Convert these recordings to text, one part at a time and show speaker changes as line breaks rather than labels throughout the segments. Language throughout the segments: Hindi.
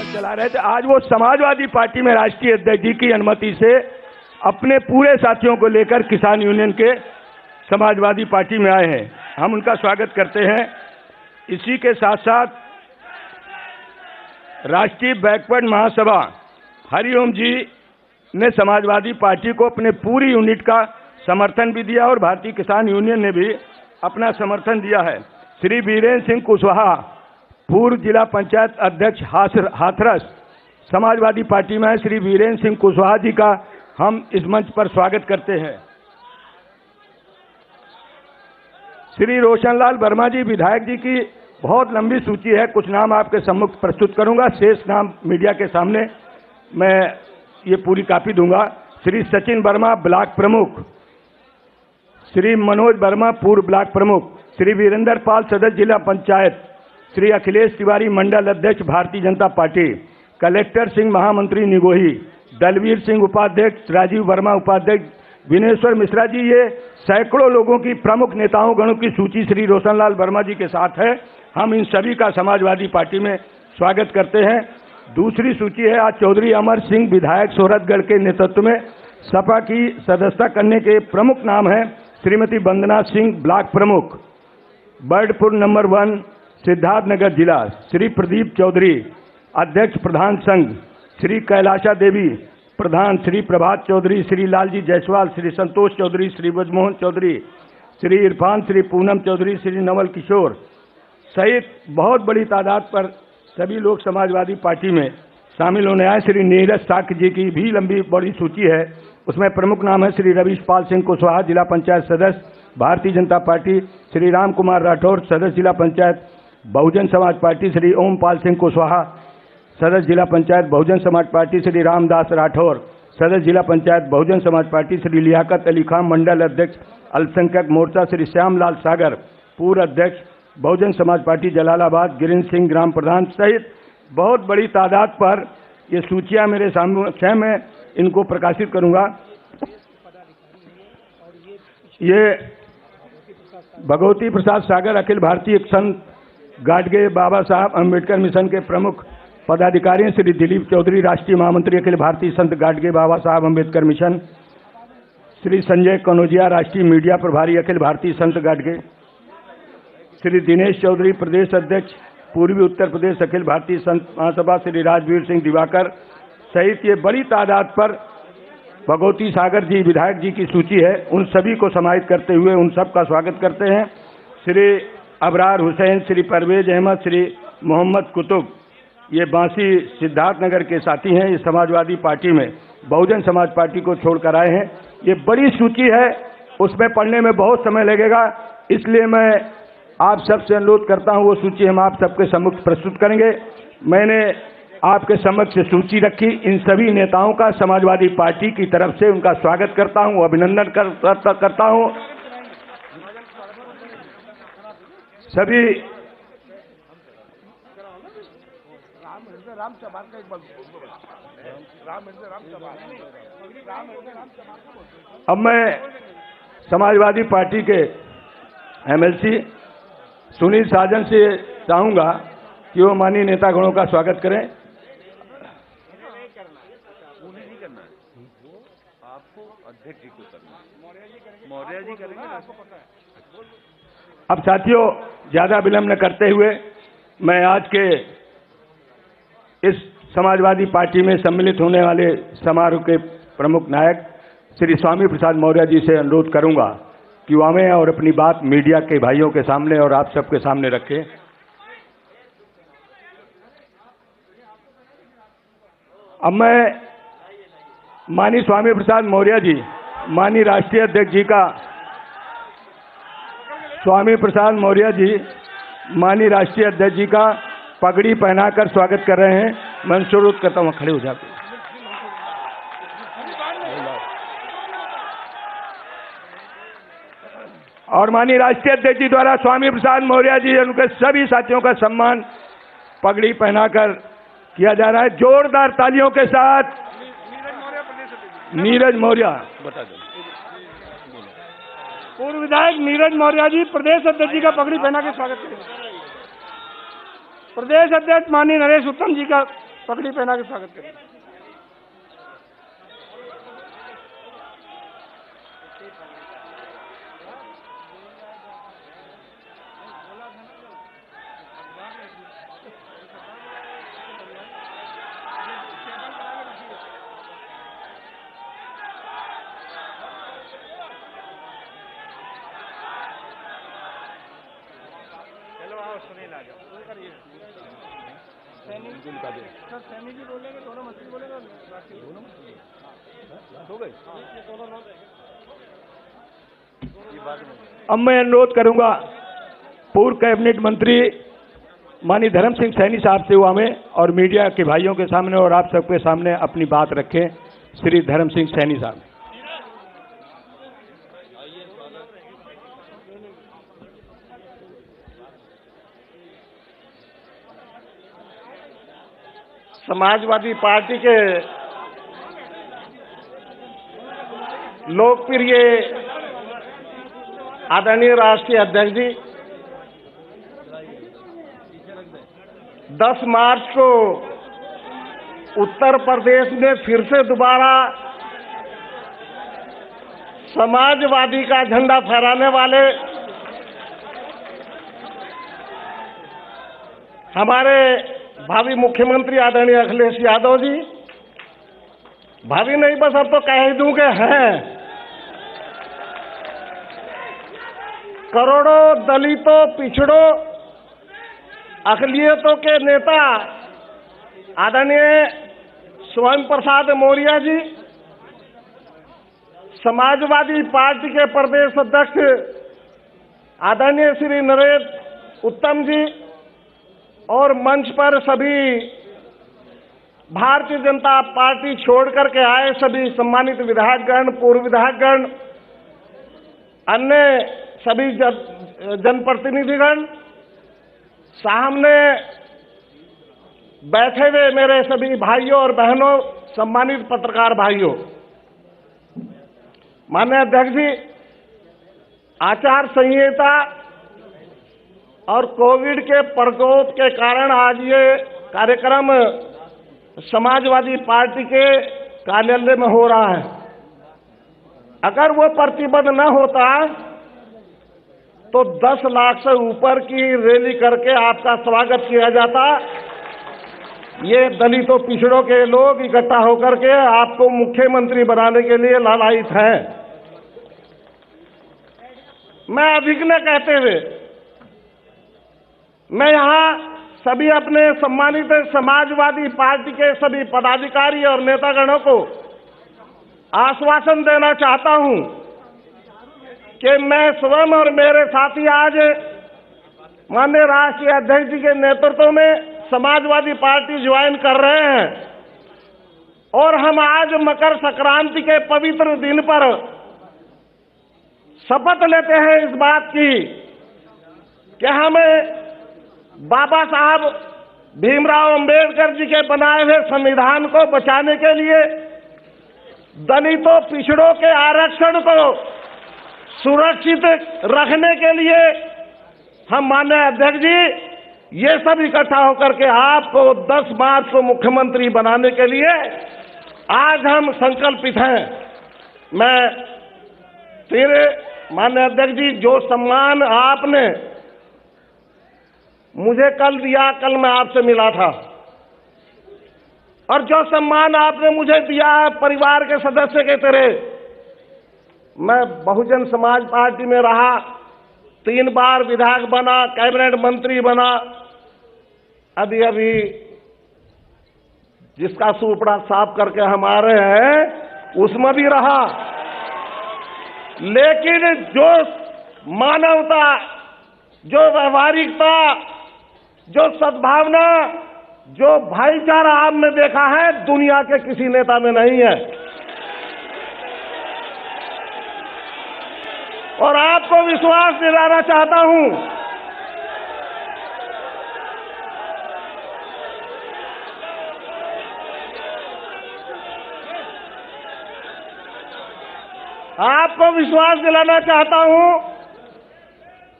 चला रहे थे। आज वो समाजवादी पार्टी में राष्ट्रीय अध्यक्ष जी की अनुमति से अपने पूरे साथियों को लेकर किसान यूनियन के समाजवादी पार्टी में आए हैं। हम उनका स्वागत करते हैं। इसी के साथ साथ राष्ट्रीय बैकवर्ड महासभा हरिओम जी ने समाजवादी पार्टी को अपने पूरी यूनिट का समर्थन भी दिया और भारतीय किसान यूनियन ने भी अपना समर्थन दिया है। श्री वीरेंद्र सिंह कुशवाहा पूर्व जिला पंचायत अध्यक्ष हाथरस समाजवादी पार्टी में है। श्री वीरेंद्र सिंह कुशवाहा जी का हम इस मंच पर स्वागत करते हैं। श्री रोशनलाल वर्मा जी विधायक जी की बहुत लंबी सूची है, कुछ नाम आपके सम्मुख प्रस्तुत करूंगा, शेष नाम मीडिया के सामने मैं ये पूरी कॉपी दूंगा। श्री सचिन वर्मा ब्लॉक प्रमुख, श्री मनोज वर्मा पूर्व ब्लॉक प्रमुख, श्री वीरेंद्र पाल सदस्य जिला पंचायत, श्री अखिलेश तिवारी मंडल अध्यक्ष भारतीय जनता पार्टी, कलेक्टर सिंह महामंत्री निगोही, दलवीर सिंह उपाध्यक्ष, राजीव वर्मा उपाध्यक्ष, विनेश्वर मिश्रा जी, ये सैकड़ों लोगों की प्रमुख नेताओं गणों की सूची श्री रोशनलाल वर्मा जी के साथ है। हम इन सभी का समाजवादी पार्टी में स्वागत करते हैं। दूसरी सूची है आज चौधरी अमर सिंह विधायक सोहरतगढ़ के नेतृत्व में सपा की सदस्यता करने के प्रमुख नाम है श्रीमती वंदना सिंह ब्लॉक प्रमुख, बर्डपुर नंबर 1 सिद्धार्थनगर जिला, श्री प्रदीप चौधरी अध्यक्ष प्रधान संघ, श्री कैलाशा देवी प्रधान, श्री प्रभात चौधरी, श्री लालजी जायसवाल, श्री संतोष चौधरी, श्री ब्रजमोहन चौधरी, श्री इरफान, श्री पूनम चौधरी, श्री नवल किशोर सहित बहुत बड़ी तादाद पर सभी लोग समाजवादी पार्टी में शामिल होने आए। श्री नीरज साक्य जी की भी लंबी बड़ी सूची है, उसमें प्रमुख नाम है श्री रवीश पाल सिंह कुशवाहा जिला पंचायत सदस्य भारतीय जनता पार्टी, श्री राम कुमार राठौर सदस्य जिला पंचायत बहुजन समाज पार्टी, श्री ओम पाल सिंह कुशवाहा सदस्य जिला पंचायत बहुजन समाज पार्टी, श्री रामदास राठौर सदस्य जिला पंचायत बहुजन समाज पार्टी, श्री लियाकत अली खान मंडल अध्यक्ष अल्पसंख्यक मोर्चा, श्री श्यामलाल सागर पूर्व अध्यक्ष बहुजन समाज पार्टी जलालाबाद, गिरीन्द्र सिंह ग्राम प्रधान सहित बहुत बड़ी तादाद पर ये सूचियां मेरे सामने, मैं इनको प्रकाशित करूंगा। ये भगवती प्रसाद सागर अखिल भारतीय संत गाडगे बाबा साहब अम्बेडकर मिशन के प्रमुख पदाधिकारी हैं। श्री दिलीप चौधरी राष्ट्रीय महामंत्री अखिल भारतीय संत गाडगे बाबा साहब अम्बेडकर मिशन, श्री संजय कनौजिया राष्ट्रीय मीडिया प्रभारी अखिल भारतीय संत गाडगे, श्री दिनेश चौधरी प्रदेश अध्यक्ष पूर्वी उत्तर प्रदेश अखिल भारतीय संत महासभा, श्री राजवीर सिंह दिवाकर सहित ये बड़ी तादाद पर भगवती सागर जी विधायक जी की सूची है। उन सभी को समाहित करते हुए उन सब का स्वागत करते हैं। श्री अबरार हुसैन, श्री परवेज अहमद, श्री मोहम्मद कुतुब, ये बांसी सिद्धार्थनगर के साथी हैं, ये समाजवादी पार्टी में बहुजन समाज पार्टी को छोड़कर आए हैं। ये बड़ी सूची है, उसमें पढ़ने में बहुत समय लगेगा, इसलिए मैं आप सबसे अनुरोध करता हूं वो सूची हम आप सबके सम्मुख प्रस्तुत करेंगे। मैंने आपके समक्ष सूची रखी, इन सभी नेताओं का समाजवादी पार्टी की तरफ से उनका स्वागत करता हूं, अभिनंदन करता हूं। सभी अब मैं समाजवादी पार्टी के एमएलसी सुनील साजन से चाहूंगा कि वो माननीय नेतागणों का स्वागत करें।
आपको अध्यक्ष जी को करना, मौर्य जी करेंगे, आपको पता है।
अब साथियों, ज्यादा विलंब न करते हुए मैं आज के इस समाजवादी पार्टी में सम्मिलित होने वाले समारोह के प्रमुख नायक श्री स्वामी प्रसाद मौर्य जी से अनुरोध करूंगा कि वो हमें और अपनी बात मीडिया के भाइयों के सामने और आप सबके सामने रखें। अब मैं माननीय स्वामी प्रसाद मौर्य जी, माननीय राष्ट्रीय अध्यक्ष जी का, स्वामी प्रसाद मौर्य जी माननीय राष्ट्रीय अध्यक्ष जी का पगड़ी पहनाकर स्वागत कर रहे हैं। मैं अनुरोध करता हूं खड़े हो जाते। और माननीय राष्ट्रीय अध्यक्ष जी द्वारा स्वामी प्रसाद मौर्य जी उनके सभी साथियों का सम्मान पगड़ी पहनाकर किया जा रहा है। जोरदार तालियों के साथ नीरज मौर्य, बता दो,
पूर्व विधायक नीरज मौर्य जी प्रदेश अध्यक्ष जी का पगड़ी पहना के स्वागत करें। प्रदेश अध्यक्ष माननीय नरेश उत्तम जी का पगड़ी पहना के स्वागत करें।
चलो आओ, सुनील आ जाओ।
सर सैनी जी बोलेंगे, दोनों मंत्री बोलेंगे, हो गए
ये बात नहीं।
अब मैं अनुरोध करूंगा पूर्व कैबिनेट मंत्री माननीय धर्म सिंह सैनी साहब से हुआ में और मीडिया के भाइयों के सामने और आप सबके सामने अपनी बात रखें। श्री धर्म सिंह सैनी साहब।
समाजवादी पार्टी के लोकप्रिय आदरणीय राष्ट्रीय अध्यक्ष जी 10 मार्च को उत्तर प्रदेश में फिर से दोबारा समाजवादी का झंडा फहराने वाले हमारे भावी मुख्यमंत्री आदरणीय अखिलेश यादव जी, भावी नहीं बस अब तो कह ही दूं कि हैं, करोड़ों दलितों, पिछड़ों, अकलियतों के नेता आदरणीय स्वयं प्रसाद मौर्य जी, समाजवादी पार्टी के प्रदेश अध्यक्ष आदरणीय श्री नरेंद्र उत्तम जी और मंच पर सभी भारतीय जनता पार्टी छोड़ करके आए सभी सम्मानित विधायकगण, पूर्व विधायकगण, अन्य सभी जनप्रतिनिधिगण, सामने बैठे हुए मेरे सभी भाइयों और बहनों, सम्मानित पत्रकार भाइयों, माननीय अध्यक्ष जी, आचार संहिता और कोविड के प्रकोप के कारण आज ये कार्यक्रम समाजवादी पार्टी के कार्यालय में हो रहा है। अगर वो प्रतिबंध न होता तो 10 लाख से ऊपर की रैली करके आपका स्वागत किया जाता। ये दलितों, पिछड़ों के लोग इकट्ठा होकर के आपको मुख्यमंत्री बनाने के लिए लालायित हैं। मैं अभिज्ञ कहते हुए मैं यहाँ सभी अपने सम्मानित समाजवादी पार्टी के सभी पदाधिकारी और नेतागणों को आश्वासन देना चाहता हूं कि मैं स्वयं और मेरे साथी आज माननीय राष्ट्रीय अध्यक्ष जी के नेतृत्व में समाजवादी पार्टी ज्वाइन कर रहे हैं और हम आज मकर संक्रांति के पवित्र दिन पर शपथ लेते हैं इस बात की कि हमें बाबा साहब भीमराव अंबेडकर जी के बनाए हुए संविधान को बचाने के लिए, दलितों, पिछड़ों के आरक्षण को सुरक्षित रखने के लिए हम माननीय अध्यक्ष जी ये सब इकट्ठा होकर के आपको 10 मार्च को मुख्यमंत्री बनाने के लिए आज हम संकल्पित हैं। मैं फिर माननीय अध्यक्ष जी, जो सम्मान आपने मुझे कल दिया, कल मैं आपसे मिला था, और जो सम्मान आपने मुझे दिया परिवार के सदस्य के तरह, मैं बहुजन समाज पार्टी में रहा, 3 बार विधायक बना, कैबिनेट मंत्री बना, अभी जिसका सूपड़ा साफ करके हम आ रहे हैं उसमें भी रहा। लेकिन जो मानवता, जो व्यवहारिकता, जो सद्भावना, जो भाईचारा आपने देखा है दुनिया के किसी नेता में नहीं है। और आपको विश्वास दिलाना चाहता हूं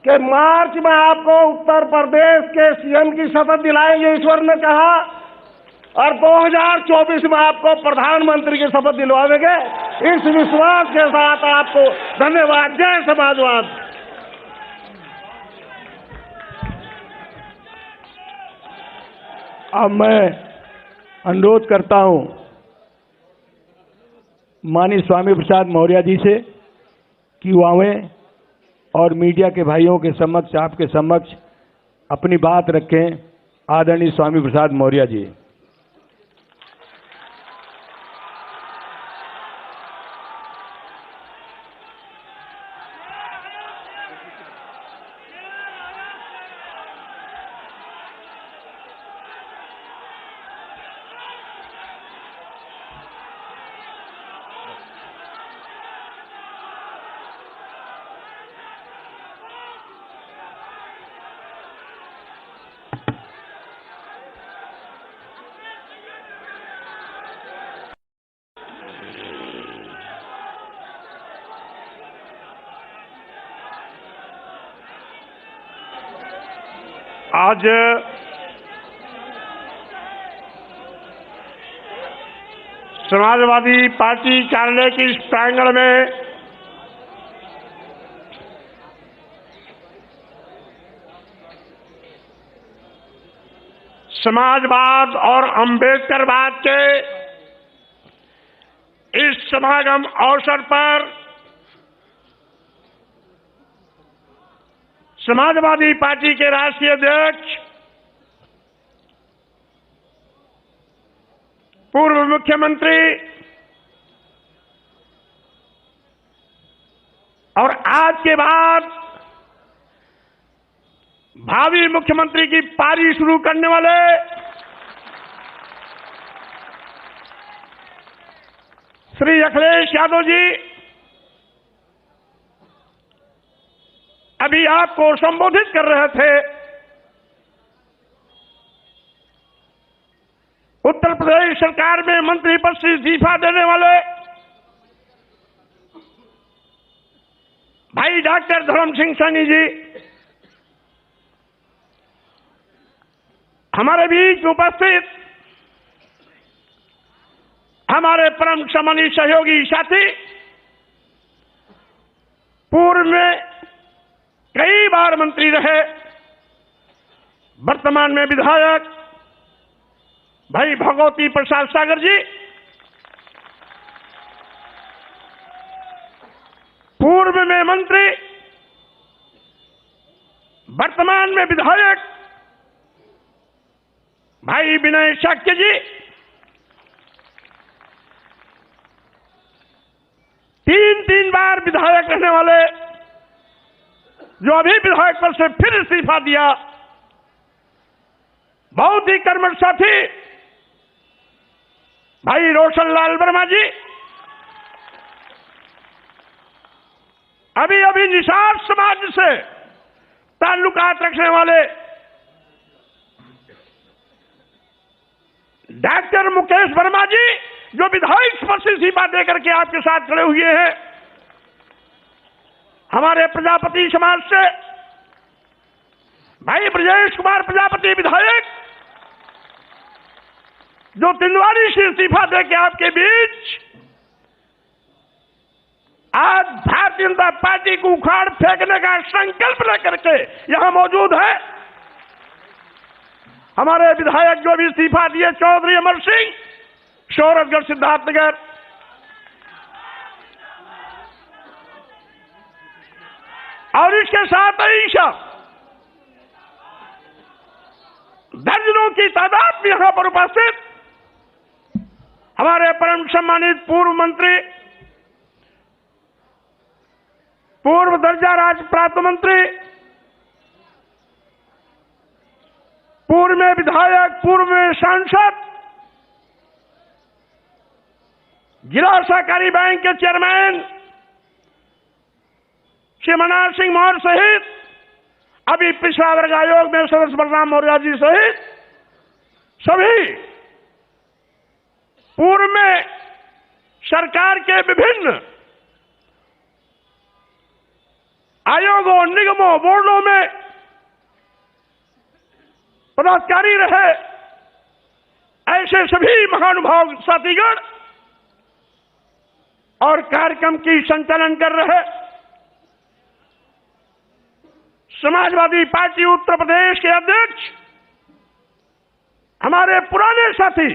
कि मार्च में आपको उत्तर प्रदेश के सीएम की शपथ दिलाएंगे, ईश्वर ने कहा, और 2024 में आपको प्रधानमंत्री की शपथ दिलवा देंगे। इस विश्वास के साथ आपको धन्यवाद। जय समाजवाद।
अब मैं अनुरोध करता हूं माननीय स्वामी प्रसाद मौर्य जी से कि वो आवें और मीडिया के भाइयों के समक्ष, आपके समक्ष अपनी बात रखें। आदरणीय स्वामी प्रसाद मौर्य जी।
आज समाजवादी पार्टी कार्यालय की इस प्रांगण में समाजवाद और अंबेडकरवाद के इस समागम अवसर पर समाजवादी पार्टी के राष्ट्रीय अध्यक्ष, पूर्व मुख्यमंत्री और आज के बाद भावी मुख्यमंत्री की पारी शुरू करने वाले श्री अखिलेश यादव जी अभी आपको संबोधित कर रहे थे। उत्तर प्रदेश सरकार में मंत्री पद से इस्तीफा देने वाले भाई डॉक्टर धर्म सिंह सैनी जी हमारे बीच उपस्थित हमारे परम सम्मानित सहयोगी साथी, पूर्व में कई बार मंत्री रहे, वर्तमान में विधायक भाई भगवती प्रसाद सागर जी, पूर्व में मंत्री वर्तमान में विधायक भाई विनय शाक्य जी, तीन बार विधायक रहने वाले जो अभी विधायक पद से फिर इस्तीफा दिया बहुत ही कर्मठ साथी भाई रोशन लाल वर्मा जी, अभी निषाद समाज से ताल्लुकात रखने वाले डॉक्टर मुकेश वर्मा जी जो विधायक पद से इस्तीफा देकर के आपके साथ खड़े हुए हैं, हमारे प्रजापति समाज से भाई ब्रजेश कुमार प्रजापति विधायक जो तिलवारी से इस्तीफा देकर आपके बीच आज भारतीय जनता पार्टी को उखाड़ फेंकने का संकल्प लेकर के यहां मौजूद है। हमारे विधायक जो भी इस्तीफा दिए चौधरी अमर सिंह, शौरतगढ़, सिद्धार्थनगर, और इसके साथ ही दर्जनों की तादाद में यहां पर उपस्थित हमारे परम सम्मानित पूर्व मंत्री, पूर्व दर्जा राज्य प्राप्त मंत्री, पूर्व में विधायक, पूर्व में सांसद, जिला सहकारी बैंक के चेयरमैन श्री मनोहर सिंह मौर्य सहित अभी पिछड़ा वर्ग आयोग में सदस्य बलराम मौर्य जी सहित सभी पूर्व में सरकार के विभिन्न आयोगों, निगमों, बोर्डों में पदाधिकारी रहे ऐसे से सभी महानुभाव साथीगण और कार्यक्रम की संचालन कर रहे समाजवादी पार्टी उत्तर प्रदेश के अध्यक्ष हमारे पुराने साथी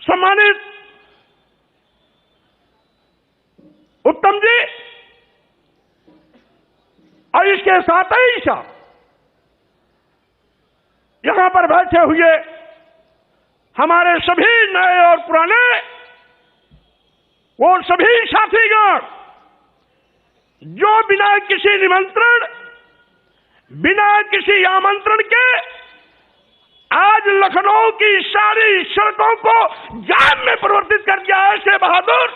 सम्मानित उत्तम जी और इसके साथ ही साथ यहां पर बैठे हुए हमारे सभी नए और पुराने वो सभी साथीगण जो बिना किसी निमंत्रण बिना किसी आमंत्रण के आज लखनऊ की सारी सड़कों को जाम में परिवर्तित कर दिया है। ऐसे बहादुर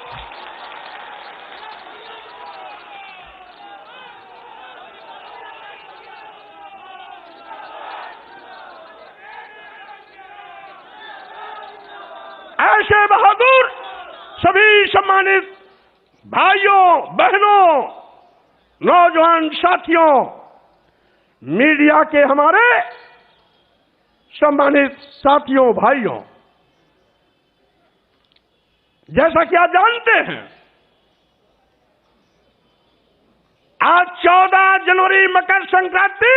ऐसे बहादुर सभी सम्मानित भाइयों बहनों नौजवान साथियों मीडिया के हमारे सम्मानित साथियों भाइयों, जैसा कि आप जानते हैं आज 14 जनवरी मकर संक्रांति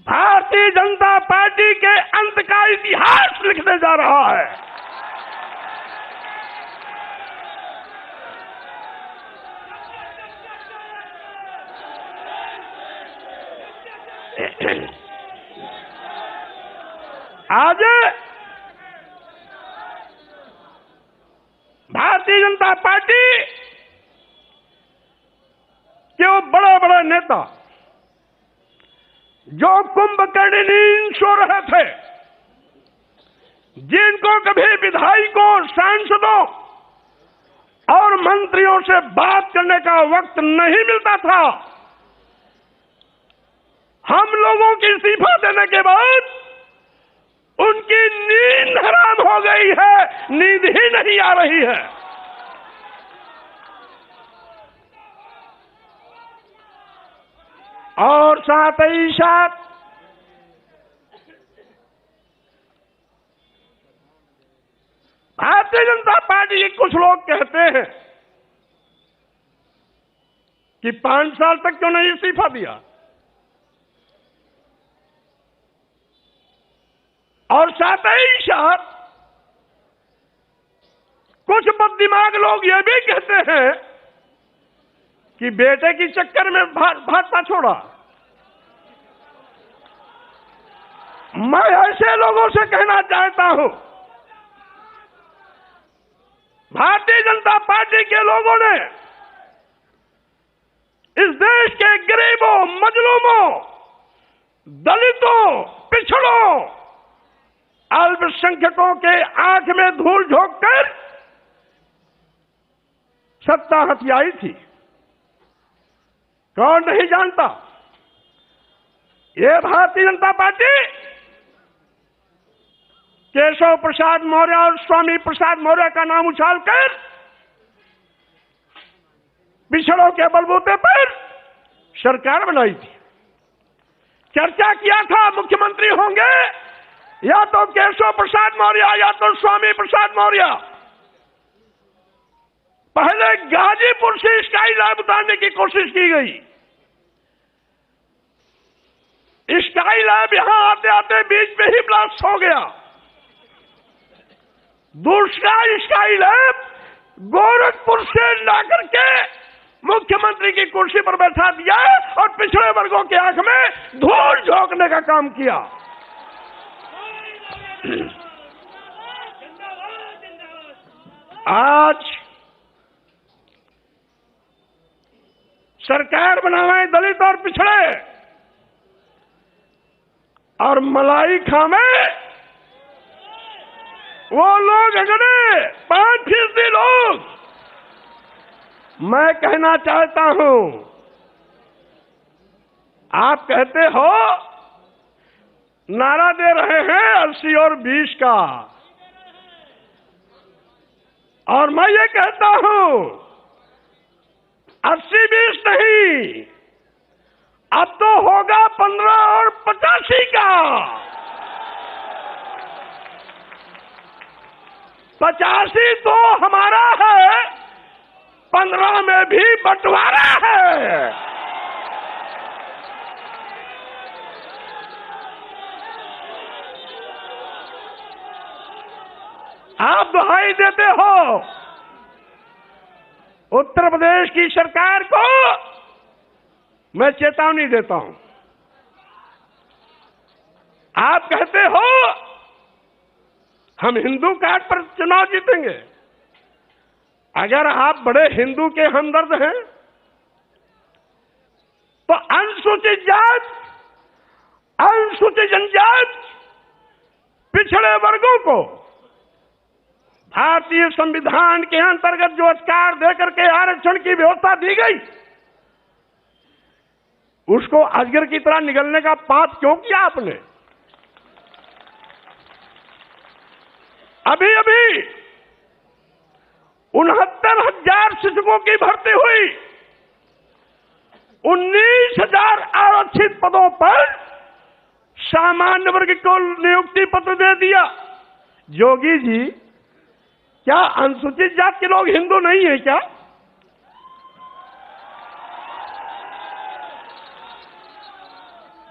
भारतीय जनता पार्टी के अंत का इतिहास लिखने जा रहा है। आज भारतीय जनता पार्टी के वो बड़े बड़े नेता जो कुंभकर्ण नींद सो रहे थे, जिनको कभी विधायकों सांसदों और मंत्रियों से बात करने का वक्त नहीं मिलता था, हम लोगों की इस्तीफा देने के बाद उनकी नींद हराम हो गई है, नींद ही नहीं आ रही है। और साथ ही साथ भारतीय जनता पार्टी के कुछ लोग कहते हैं कि 5 साल तक क्यों नहीं इस्तीफा दिया, और साथ ही साथ कुछ बददिमाग लोग ये भी कहते हैं कि बेटे की चक्कर में भाजपा छोड़ा। मैं ऐसे लोगों से कहना चाहता हूं, भारतीय जनता पार्टी के लोगों ने इस देश के गरीबों, मजलूमों, दलितों, पिछड़ों, अल्पसंख्यकों के आंख में धूल झोंककर सत्ता हथियाई थी। कौन नहीं जानता, ये भारतीय जनता पार्टी केशव प्रसाद मौर्य और स्वामी प्रसाद मौर्य का नाम उछालकर पिछड़ों के बलबूते पर सरकार बनाई थी। चर्चा किया था मुख्यमंत्री होंगे या तो केशव प्रसाद मौर्य या तो स्वामी प्रसाद मौर्य। पहले गाजीपुर से स्काई लैब उतारने की कोशिश की गई। स्काई लैब यहां आते आते बीच में ही ब्लास्ट हो गया। दूसरा स्काई लैब गोरखपुर से लाकर के मुख्यमंत्री की कुर्सी पर बैठा दिया और पिछड़े वर्गों की आंख में धूल झोंकने का काम किया। आज सरकार बनावे दलित और पिछड़े और मलाई खामे वो लोग अगड़े 5% लोग। मैं कहना चाहता हूं, आप कहते हो नारा दे रहे हैं 80 और 20 का, और मैं ये कहता हूं 80-20 नहीं, अब तो होगा 15 और 85 का। 85 तो हमारा है, 15 में भी बंटवारा है। आप दुहाई देते हो उत्तर प्रदेश की सरकार को, मैं चेतावनी देता हूं। आप कहते हो हम हिंदू कार्ड पर चुनाव जीतेंगे। अगर आप बड़े हिंदू के हमदर्द हैं तो अनुसूचित जात, अनुसूचित जनजाति, पिछड़े वर्गों को भारतीय संविधान के अंतर्गत जो अधिकार देकर के आरक्षण की व्यवस्था दी गई, उसको अजगर की तरह निगलने का पाप क्यों किया आपने? अभी अभी 69,000 शिक्षकों की भर्ती हुई, 19,000 आरक्षित पदों पर सामान्य वर्ग को नियुक्ति पत्र दे दिया। योगी जी, क्या अनुसूचित जाति के लोग हिंदू नहीं है क्या?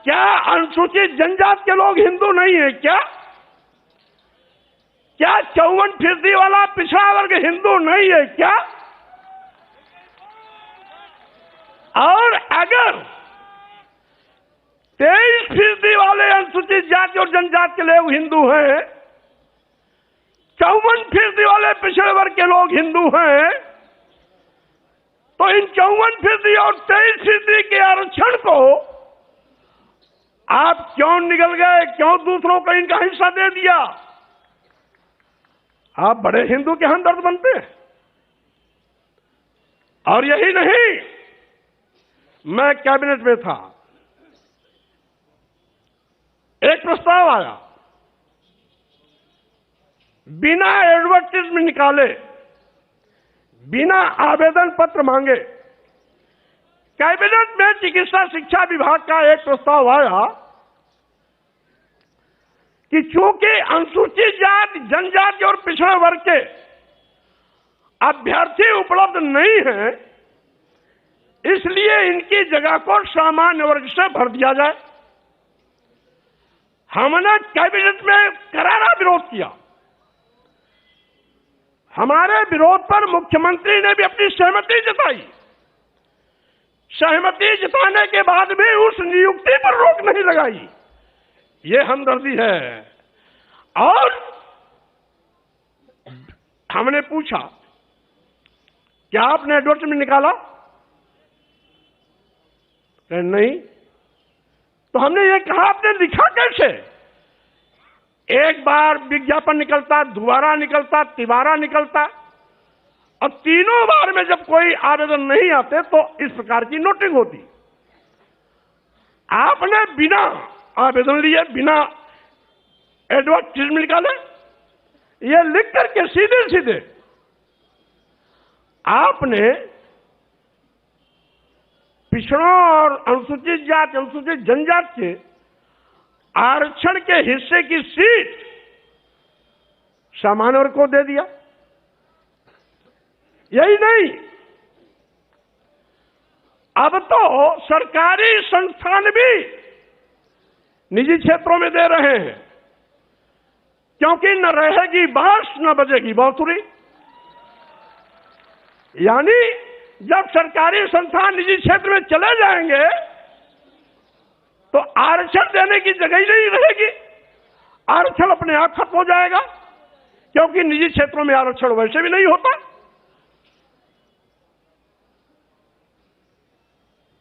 क्या अनुसूचित जनजाति के लोग हिंदू नहीं है क्या? क्या 54% वाला पिछड़ा वर्ग हिंदू नहीं है क्या? और अगर 23% वाले अनुसूचित जाति और जनजाति के लोग हिंदू हैं, 54% वाले पिछड़े वर्ग के लोग हिंदू हैं, तो इन 54% और 23% के आरक्षण को आप क्यों निगल गए? क्यों दूसरों को इनका हिस्सा दे दिया? आप बड़े हिंदू के हमदर्द बनते हैं। और यही नहीं, मैं कैबिनेट में था, एक प्रस्ताव आया, बिना एडवर्टाइजमेंट निकाले, बिना आवेदन पत्र मांगे, कैबिनेट में चिकित्सा शिक्षा विभाग का एक प्रस्ताव आया कि चूंकि अनुसूचित जाति, जनजाति और पिछड़े वर्ग के अभ्यर्थी उपलब्ध नहीं हैं, इसलिए इनकी जगह को सामान्य वर्ग से भर दिया जाए। हमने कैबिनेट में करारा विरोध किया। हमारे विरोध पर मुख्यमंत्री ने भी अपनी सहमति जताई। सहमति जताने के बाद भी उस नियुक्ति पर रोक नहीं लगाई। ये हमदर्दी है। और हमने पूछा, क्या आपने एडवर्टाइजमेंट निकाला? नहीं। तो हमने ये कहा, आपने लिखा कैसे? एक बार विज्ञापन निकलता, दोबारा निकलता, तिबारा निकलता, और तीनों बार में जब कोई आवेदन नहीं आते तो इस प्रकार की नोटिंग होती। आपने बिना आवेदन लिए, बिना एडवर्टाइजमेंट निकाले, ये लिख करके सीधे सीधे आपने पिछड़ों और अनुसूचित जाति, अनुसूचित जनजाति के आरक्षण के हिस्से की सीट सामान्य वर्ग को दे दिया। यही नहीं, अब तो सरकारी संस्थान भी निजी क्षेत्रों में दे रहे हैं, क्योंकि न रहेगी बांस न बजेगी बांसुरी। यानी जब सरकारी संस्थान निजी क्षेत्र में चले जाएंगे तो आरक्षण देने की जगह ही नहीं रहेगी, आरक्षण अपने आप खत्म हो जाएगा, क्योंकि निजी क्षेत्रों में आरक्षण वैसे भी नहीं होता।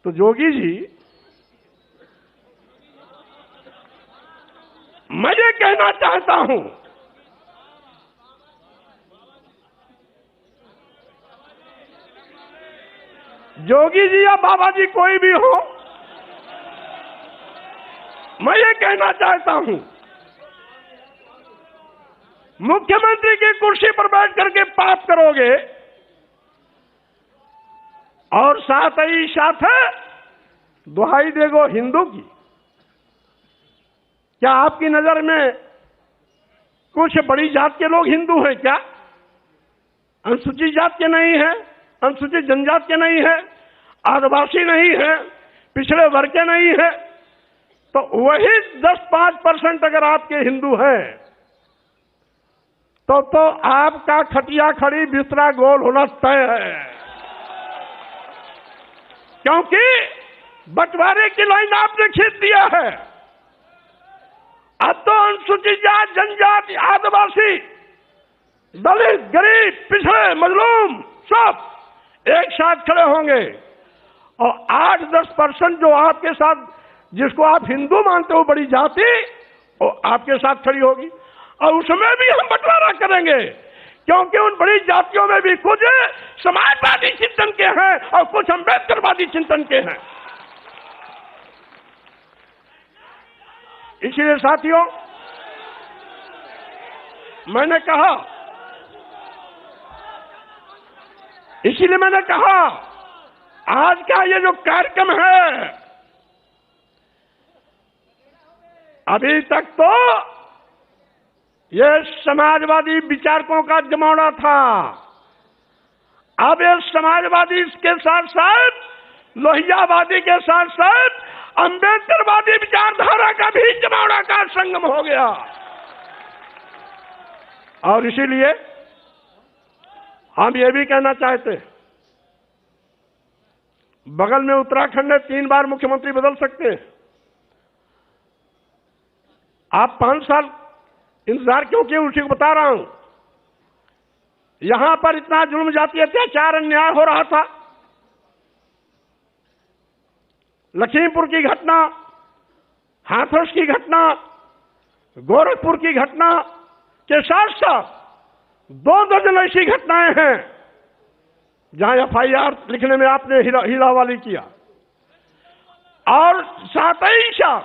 तो जोगी जी, मैं ये कहना चाहता हूं, जोगी जी या बाबा जी कोई भी हो, मैं ये कहना चाहता हूं, मुख्यमंत्री की कुर्सी पर बैठ करके पाप करोगे और साथ ही साथ दुहाई देगो हिंदू की। क्या आपकी नजर में कुछ बड़ी जात के लोग हिंदू हैं क्या? अनुसूचित जात के नहीं है, अनुसूचित जनजात के नहीं है, आदिवासी नहीं है, पिछड़े वर्ग के नहीं है, तो वही 10-5% अगर आपके हिंदू हैं तो आपका खटिया खड़ी बिस्तरा गोल होना तय है। क्योंकि बंटवारे की लाइन आपने खींच दिया है। अब तो अनुसूचित जात, जनजाति, आदिवासी, दलित, गरीब, पिछड़े, मजलूम सब एक साथ खड़े होंगे और 8-10% जो आपके साथ, जिसको आप हिंदू मानते हो बड़ी जाति, वो आपके साथ खड़ी होगी और उसमें भी हम बंटवारा करेंगे। क्योंकि उन बड़ी जातियों में भी कुछ समाजवादी चिंतन के हैं और कुछ अम्बेडकरवादी चिंतन के हैं। इसलिए साथियों, मैंने कहा आज का ये जो कार्यक्रम है, अभी तक तो ये समाजवादी विचारकों का जमावड़ा था। अब ये समाजवादी के साथ साथ, लोहियावादी के साथ साथ अम्बेडकरवादी विचारधारा का भी जमावड़ा का संगम हो गया। और इसीलिए हम ये भी कहना चाहते हैं, बगल में उत्तराखंड में 3 बार मुख्यमंत्री बदल सकते हैं। आप 5 साल इंतजार क्यों किए, उसी को बता रहा हूं। यहां पर इतना जुल्म, जाति, अत्याचार, अन्याय हो रहा था। लखीमपुर की घटना, हाथरस की घटना, गोरखपुर की घटना के साथ साथ 2 दर्जन ऐसी घटनाएं हैं जहां FIR लिखने में आपने हिलावाली किया। और साथ ही साथ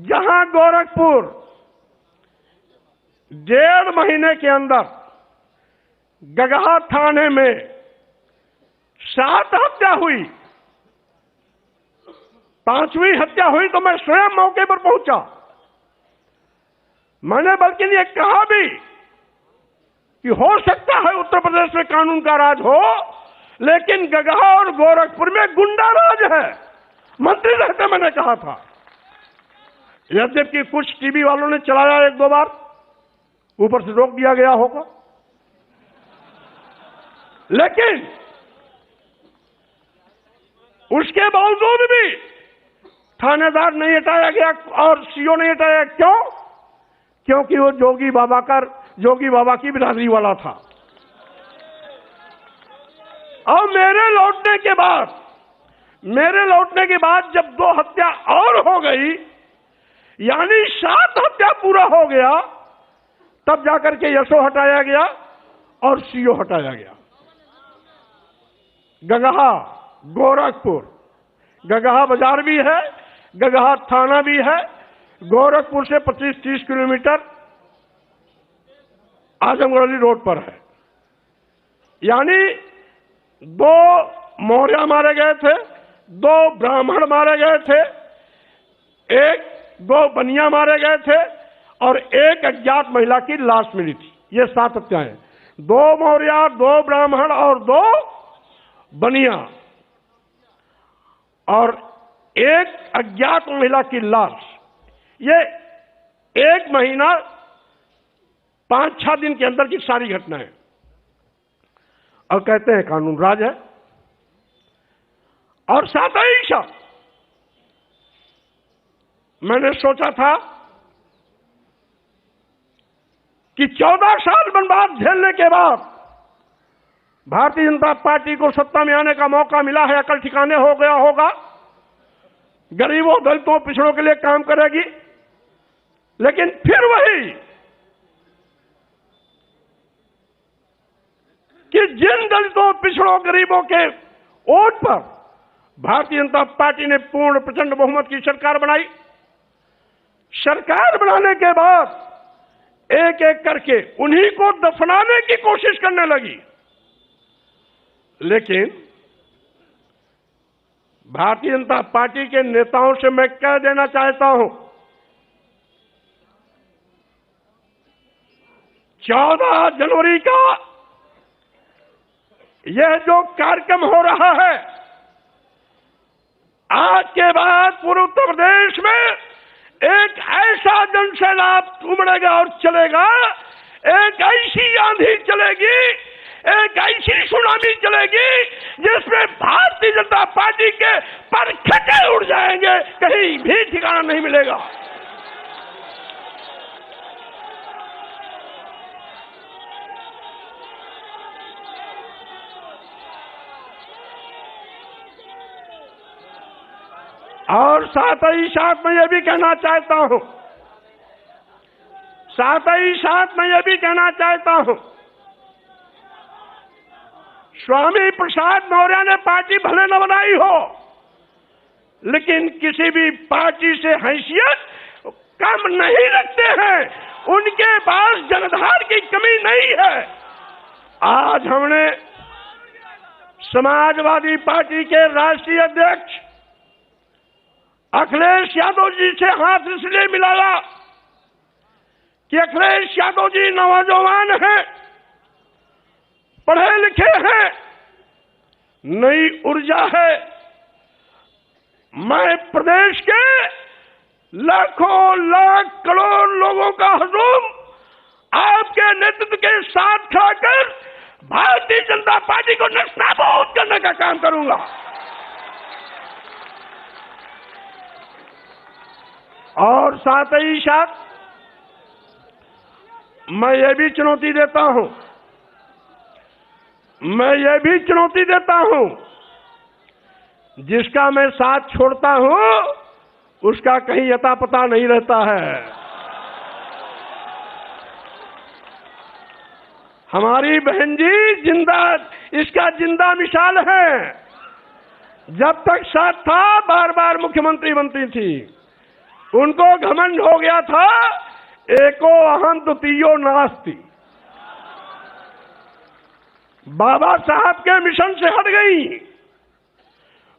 जहां गोरखपुर 1.5 महीने के अंदर गगहा थाने में 7 हत्या हुई, 5वीं हत्या हुई तो मैं स्वयं मौके पर पहुंचा। मैंने बल्कि ये कहा भी कि हो सकता है उत्तर प्रदेश में कानून का राज हो, लेकिन गगहा और गोरखपुर में गुंडा राज है। मंत्री रहते मैंने कहा था। यद्यपि कुछ टीवी वालों ने चलाया 1-2 बार, ऊपर से रोक दिया गया होगा, लेकिन उसके बावजूद भी थानेदार नहीं हटाया गया और CO नहीं हटाया। क्यों? क्योंकि वो जोगी बाबा की बिरादरी वाला था। और मेरे लौटने के बाद जब 2 हत्या और हो गई, यानी 7 हत्या पूरा हो गया, तब जाकर के SO हटाया गया और CO हटाया गया। गगहा, गोरखपुर, गगहा बाजार भी है, गगहा थाना भी है, गोरखपुर से 25-30 किलोमीटर आजमगढ़ रोड पर है। यानी 2 मौर्य मारे गए थे, 2 ब्राह्मण मारे गए थे, 2 बनिया मारे गए थे और 1 अज्ञात महिला की लाश मिली थी। ये 7 हत्याएं, 2 मौर्य, 2 ब्राह्मण और 2 बनिया और 1 अज्ञात महिला की लाश। ये 1 महीना 5-6 दिन के अंदर की सारी घटनाएं। और कहते हैं कानून राज है। और साथ ही साथ मैंने सोचा था कि 14 साल वनवास झेलने के बाद भारतीय जनता पार्टी को सत्ता में आने का मौका मिला है, अकल ठिकाने हो गया होगा, गरीबों, दलितों, पिछड़ों के लिए काम करेगी। लेकिन फिर वही कि जिन दलितों, पिछड़ों, गरीबों के वोट पर भारतीय जनता पार्टी ने पूर्ण प्रचंड बहुमत की सरकार बनाई। सरकार बनाने के बाद एक एक करके उन्हीं को दफनाने की कोशिश करने लगी। लेकिन भारतीय जनता पार्टी के नेताओं से मैं कह देना चाहता हूं, 14 जनवरी का यह जो कार्यक्रम हो रहा है, आज के बाद पूर्व उत्तर प्रदेश में एक ऐसा जनसैलाब उमड़ेगा और चलेगा, एक ऐसी आंधी चलेगी, एक ऐसी सुनामी चलेगी जिसमें भारतीय जनता पार्टी के परखचे उड़ जाएंगे, कहीं भी ठिकाना नहीं मिलेगा। और साथ ही साथ मैं ये भी कहना चाहता हूं, स्वामी प्रसाद मौर्य ने पार्टी भले न बनाई हो, लेकिन किसी भी पार्टी से हैसियत कम नहीं रखते हैं, उनके पास जनधार की कमी नहीं है। आज हमने समाजवादी पार्टी के राष्ट्रीय अध्यक्ष अखिलेश यादव जी से हाथ इसलिए मिलाया कि अखिलेश यादव जी नौजवान हैं, पढ़े लिखे हैं, नई ऊर्जा है। मैं प्रदेश के लाखों लाख करोड़ लोगों का हुजूम आपके नेतृत्व के साथ खाकर भारतीय जनता पार्टी को नस्ताबूद करने का काम करूंगा। और साथ ही साथ मैं ये भी चुनौती देता हूं, जिसका मैं साथ छोड़ता हूं उसका कहीं अता पता नहीं रहता है। हमारी बहन जी इसका जिंदा मिसाल है। जब तक साथ था बार बार मुख्यमंत्री बनती थी, उनको घमंड हो गया था, एको अहम द्वितीयो नास्ति। बाबा साहब के मिशन से हट गई,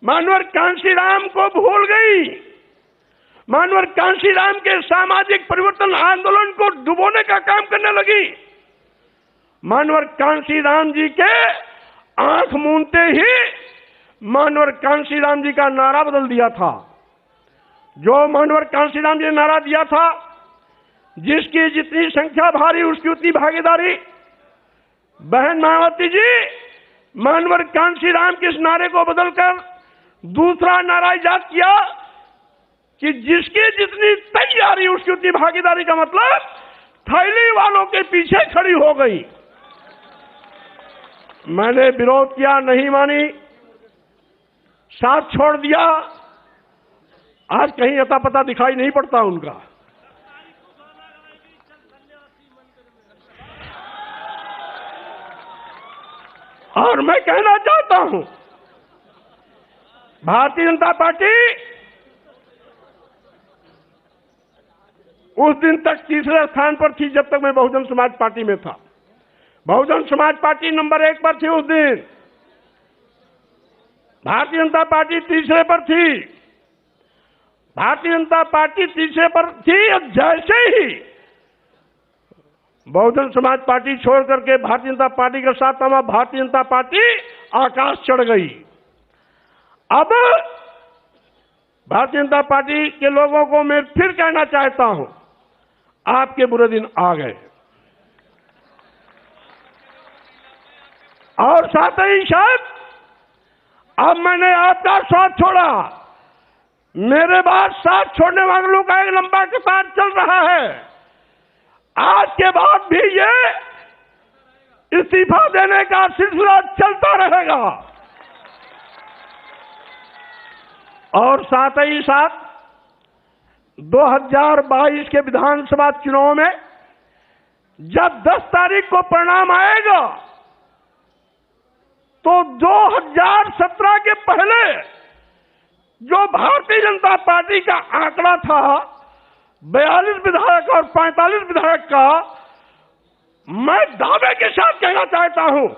मानवर कांशीराम को भूल गई, मानवर कांशीराम के सामाजिक परिवर्तन आंदोलन को डुबोने का काम करने लगी। मानवर कांशीराम जी के आंख मूंदते ही मानवर कांशीराम जी का नारा बदल दिया था। जो मानवर कांशीराम जी ने नारा दिया था, जिसकी जितनी संख्या भारी उसकी उतनी भागीदारी। बहन मायावती जी, मानवर कांशीराम के इस नारे को बदलकर दूसरा नारा इजाद किया कि जिसकी जितनी तैयारी उसकी उतनी भागीदारी, का मतलब थैली वालों के पीछे खड़ी हो गई। मैंने विरोध किया, नहीं मानी, साथ छोड़ दिया। आज कहीं अता पता दिखाई नहीं पड़ता उनका। और मैं कहना चाहता हूं, भारतीय जनता पार्टी उस दिन तक तीसरे स्थान पर थी जब तक मैं बहुजन समाज पार्टी में था। बहुजन समाज पार्टी नंबर 1 पर थी उस दिन, भारतीय जनता पार्टी तीसरे पर थी। भारतीय जनता पार्टी तीसरे पर थी, और जैसे ही बहुजन समाज पार्टी छोड़ करके भारतीय जनता पार्टी के साथ हमारा भारतीय जनता पार्टी आकाश चढ़ गई। अब भारतीय जनता पार्टी के लोगों को मैं फिर कहना चाहता हूं, आपके बुरे दिन आ गए। और साथ ही साथ अब मैंने आपका साथ छोड़ा, मेरे बाद साथ छोड़ने वाले लोगों का एक लंबा कतार चल रहा है। आज के बाद भी ये इस्तीफा देने का सिलसिला चलता रहेगा। और साथ ही साथ 2022 के विधानसभा चुनाव में जब 10 तारीख को परिणाम आएगा, तो 2017 के पहले जो भारतीय जनता पार्टी का आंकड़ा था 42 विधायक और 45 विधायक का, मैं दावे के साथ कहना चाहता हूं,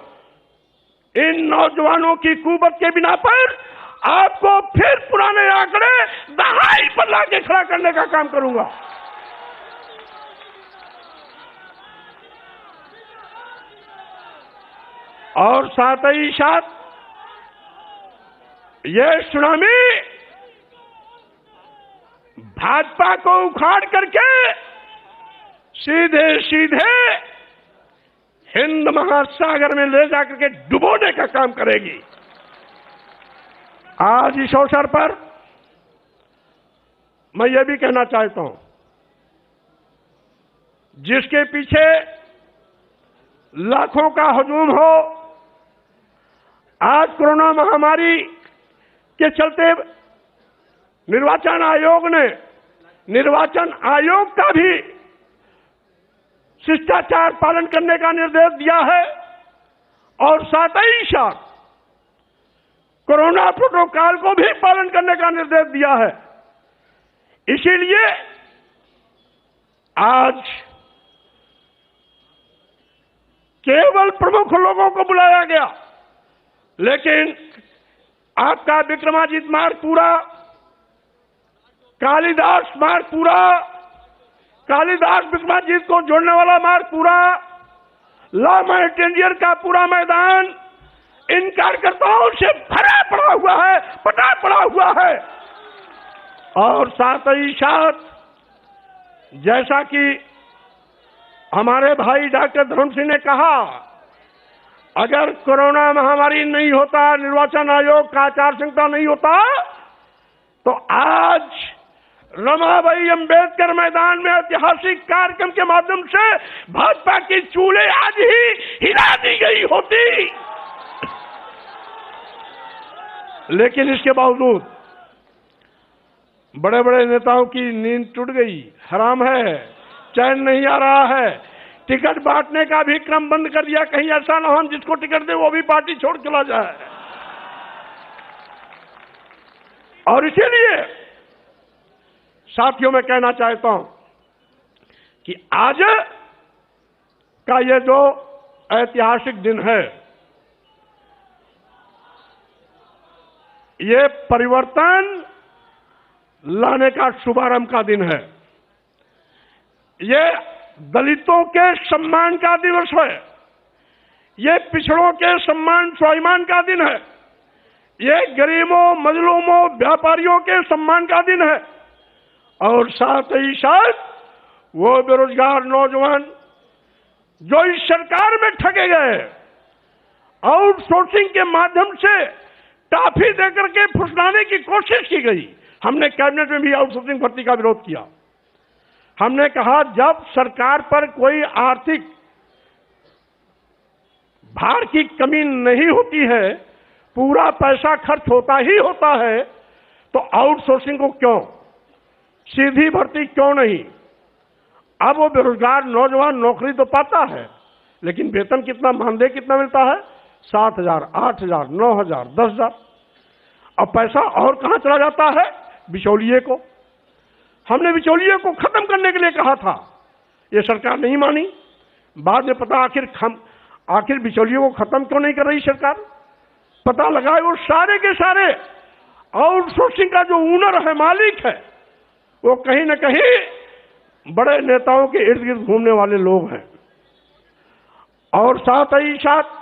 इन नौजवानों की कुवत के बिना पर
आपको फिर पुराने आंकड़े दहाई पर लाके खड़ा करने का काम करूंगा। और साथ ही साथ ये सुनामी भाजपा को उखाड़ करके सीधे सीधे हिंद महासागर में ले जाकर के डुबोने का काम करेगी। आज इस अवसर पर मैं ये भी कहना चाहता हूं, जिसके पीछे लाखों का हजूम हो, आज कोरोना महामारी के चलते निर्वाचन आयोग का भी शिष्टाचार पालन करने का निर्देश दिया है और साथ ही साथ कोरोना प्रोटोकॉल को भी पालन करने का निर्देश दिया है। इसीलिए आज केवल प्रमुख लोगों को बुलाया गया, लेकिन आपका विक्रमादित्य मार्ग पूरा, कालिदास मार्ग पूरा, कालिदास विक्रमादित्य को जोड़ने वाला मार्ग पूरा, ला माउंटेनियर का पूरा मैदान इन कार्यकर्ताओं से भरा पड़ा हुआ है, पटा पड़ा हुआ है। और साथ ही साथ जैसा कि हमारे भाई डॉक्टर धर्म सिंह ने कहा, अगर कोरोना महामारी नहीं होता, निर्वाचन आयोग का आचार संहिता नहीं होता, तो आज रमाबाई अंबेडकर मैदान में ऐतिहासिक कार्यक्रम के माध्यम से भाजपा की चूल्हे आज ही हिला दी गई होती। लेकिन इसके बावजूद बड़े बड़े नेताओं की नींद टूट गई, हराम है, चैन नहीं आ रहा है। टिकट बांटने का भी क्रम बंद कर दिया, कहीं ऐसा ना हो हम जिसको टिकट दे वो भी पार्टी छोड़ चला जाए। और इसीलिए साथियों मैं कहना चाहता हूं कि आज का ये जो ऐतिहासिक दिन है, ये परिवर्तन लाने का शुभारंभ का दिन है। ये दलितों के सम्मान का दिवस है, ये पिछड़ों के सम्मान स्वाभिमान का दिन है, ये गरीबों मजलूमों व्यापारियों के सम्मान का दिन है। और साथ ही साथ वो बेरोजगार नौजवान जो इस सरकार में ठगे गए, आउटसोर्सिंग के माध्यम से टाफी देकर के फुसलाने की कोशिश की गई। हमने कैबिनेट में भी आउटसोर्सिंग भर्ती का विरोध किया। हमने कहा जब सरकार पर कोई आर्थिक भार की कमी नहीं होती है, पूरा पैसा खर्च होता ही होता है, तो आउटसोर्सिंग को क्यों, सीधी भर्ती क्यों नहीं। अब वो बेरोजगार नौजवान नौकरी तो पाता है, लेकिन वेतन कितना, मानदेय कितना मिलता है? 7,000, 8,000, 9,000, 10,000। अब पैसा और कहां चला जाता है? बिचौलिए को। हमने बिचौलिए को खत्म करने के लिए कहा था, ये सरकार नहीं मानी। बाद में पता आखिर बिचौलियों को खत्म क्यों नहीं कर रही सरकार, पता लगाए वो सारे के सारे आउटसोर्सिंग का जो ओनर है, मालिक है, वो कहीं न कहीं बड़े नेताओं के इर्द गिर्द घूमने वाले लोग हैं। और साथ ही साथ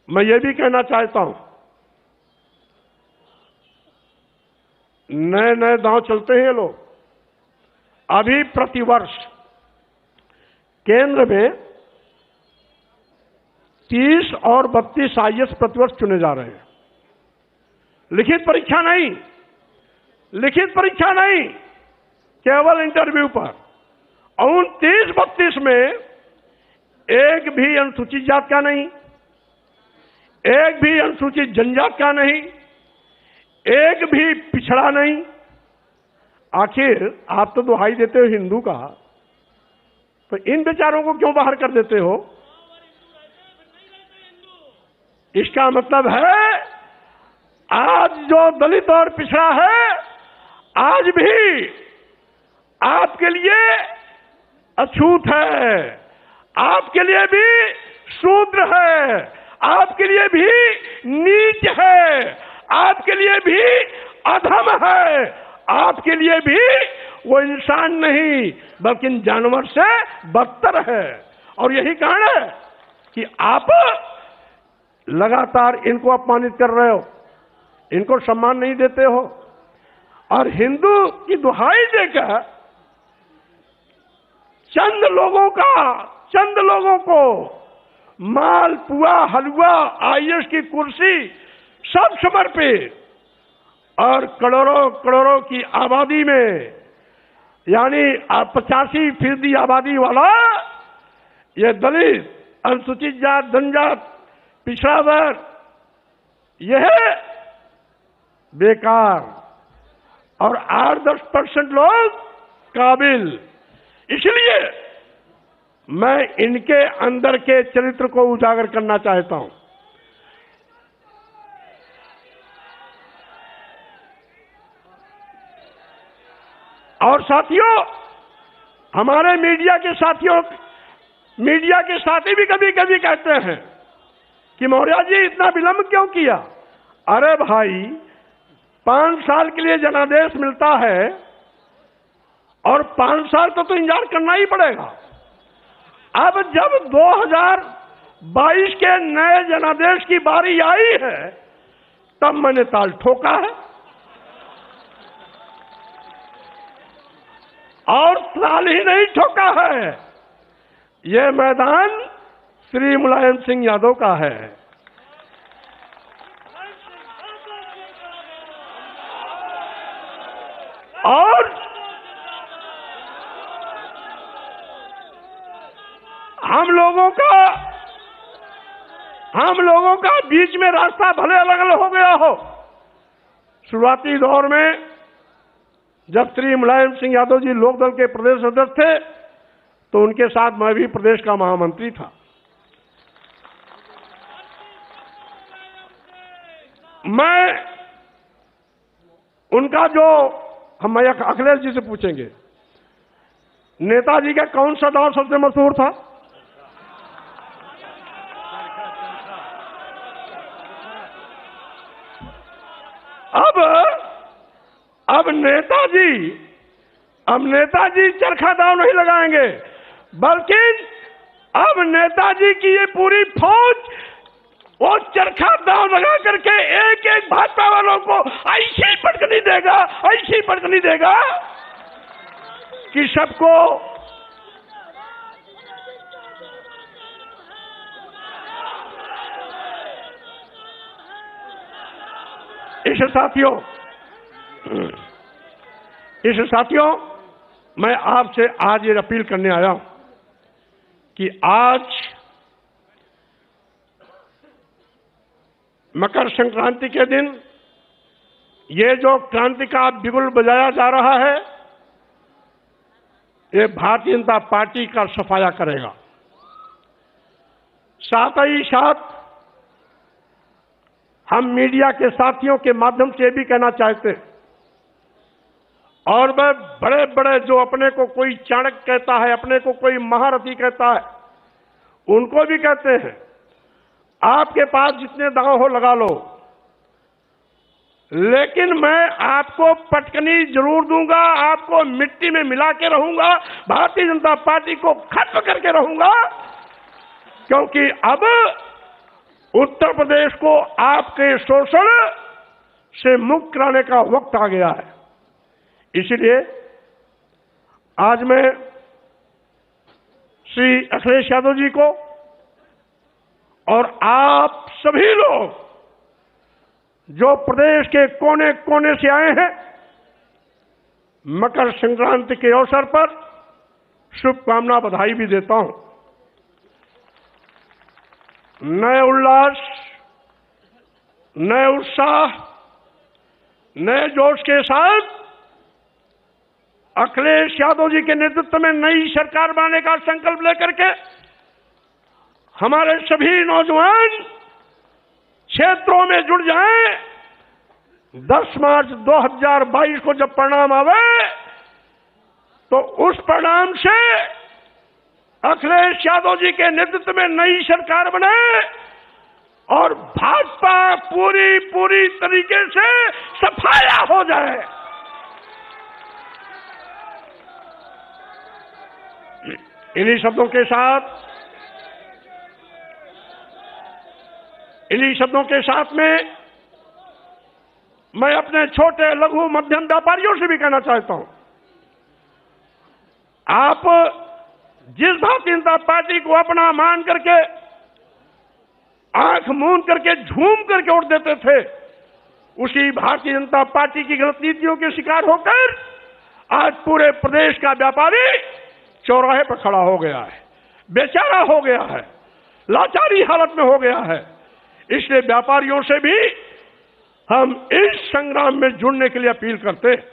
मैं ये भी कहना चाहता हूं, नए नए दांव चलते हैं लोग। अभी प्रतिवर्ष केंद्र में 30 और 32 IAS प्रतिवर्ष चुने जा रहे हैं। लिखित परीक्षा नहीं, लिखित परीक्षा नहीं, केवल इंटरव्यू पर। और 30-32 में एक भी अनुसूचित जात का नहीं, एक भी अनुसूचित जनजात का नहीं, एक भी पिछड़ा नहीं। आखिर आप तो दुहाई देते हो हिंदू का, तो इन बेचारों को क्यों बाहर कर देते हो? इसका मतलब है आज जो दलित और पिछड़ा है, आज भी आपके लिए अछूत है, आपके लिए भी शूद्र है, आपके लिए भी नीच है,
आपके लिए भी अधम है, आपके लिए भी वो इंसान नहीं बल्कि जानवर से बदतर है। और यही कारण है कि आप लगातार इनको अपमानित कर रहे हो, इनको सम्मान नहीं देते हो और हिंदू की दुहाई देकर चंद लोगों को माल पुआ हलवा आईएएस की कुर्सी सब समर्पित और करोड़ों की आबादी में यानी 85% आबादी वाला ये दलित, अनुसूचित जात, जनजात, पिछड़ा वर्ग, यह बेकार और 8-10% लोग काबिल। इसलिए मैं इनके अंदर के चरित्र को उजागर करना चाहता हूं। और साथियों, हमारे मीडिया के साथी भी कभी कभी कहते हैं कि मौर्य जी इतना विलंब क्यों किया। अरे भाई, 5 साल के लिए जनादेश मिलता है और 5 साल तो इंतजार करना ही पड़ेगा। अब जब 2022 के नए जनादेश की बारी आई है तब मैंने ताल ठोका है और ताल ही नहीं ठोका है, यह मैदान श्री मुलायम सिंह यादव का है। और हम लोगों का बीच में रास्ता भले अलग अलग हो गया हो। शुरुआती दौर में जब श्री मुलायम सिंह यादव जी लोकदल के प्रदेश अध्यक्ष थे तो उनके साथ मैं भी प्रदेश का महामंत्री था। मैं उनका जो हम अखिलेश जी से पूछेंगे, नेताजी का कौन सा दौर सबसे मशहूर था? अब नेताजी चरखा दाव नहीं लगाएंगे, बल्कि अब नेताजी की ये पूरी फौज वो चरखा दाव लगा करके एक भाजपा वालों को ऐसी पटकनी देगा कि सबको इस साथियों मैं आपसे आज ये अपील करने आया हूं कि आज मकर संक्रांति के दिन ये जो क्रांति का बिगुल बजाया जा रहा है, ये भारतीय जनता पार्टी का सफाया करेगा। साथ ही साथ हम मीडिया के साथियों के माध्यम से भी कहना चाहते हैं और वह बड़े बड़े जो अपने को कोई चाणक्य कहता है, अपने को कोई महारथी कहता है, उनको भी कहते हैं आपके पास जितने दांव हो लगा लो, लेकिन मैं आपको पटकनी जरूर दूंगा, आपको मिट्टी में मिला के रहूंगा, भारतीय जनता पार्टी को खत्म करके रहूंगा, क्योंकि अब उत्तर प्रदेश को आपके शोषण से मुक्त कराने का वक्त आ गया है। इसलिए आज मैं श्री अखिलेश यादव जी को और आप सभी लोग जो प्रदेश के कोने कोने से आए हैं, मकर संक्रांति के अवसर पर शुभकामना बधाई भी देता हूं। नए उल्लास, नए उत्साह, नए जोश के साथ अखिलेश यादव जी के नेतृत्व में नई सरकार बनाने का संकल्प लेकर के हमारे सभी नौजवान क्षेत्रों में जुड़ जाएं। 10 मार्च 2022 को जब परिणाम आवे तो उस परिणाम से अखिलेश यादव जी के नेतृत्व में नई सरकार बने और भाजपा आपा पूरी पूरी तरीके से सफाया हो जाए। इन्हीं शब्दों के साथ में मैं अपने छोटे लघु मध्यम व्यापारियों से भी कहना चाहता हूं, आप जिस भारतीय जनता पार्टी को अपना मान करके आंख मूंद करके झूम करके वोट देते थे, उसी भारतीय जनता पार्टी की गलत नीतियों के शिकार होकर आज पूरे प्रदेश का व्यापारी चौराहे पर खड़ा हो गया है, बेचारा हो गया है, लाचारी हालत में हो गया है। इसलिए व्यापारियों से भी हम इस संग्राम में जुड़ने के लिए अपील करते हैं।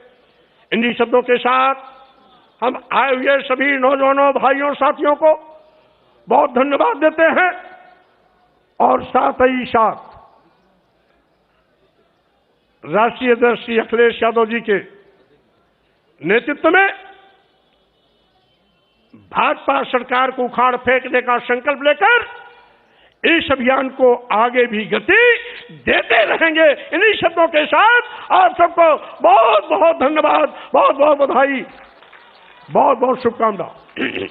इन्हीं शब्दों के साथ हम आए हुए सभी नौजवानों, भाइयों, साथियों को बहुत धन्यवाद देते हैं और साथ ही साथ राष्ट्रीय अध्यक्ष श्री अखिलेश यादव जी के नेतृत्व में भाजपा सरकार को उखाड़ फेंकने का संकल्प लेकर इस अभियान को आगे भी गति देते रहेंगे। इन्हीं शब्दों के साथ आप सबको बहुत बहुत धन्यवाद, बहुत बहुत बधाई, बहुत बहुत शुभकामनाएं।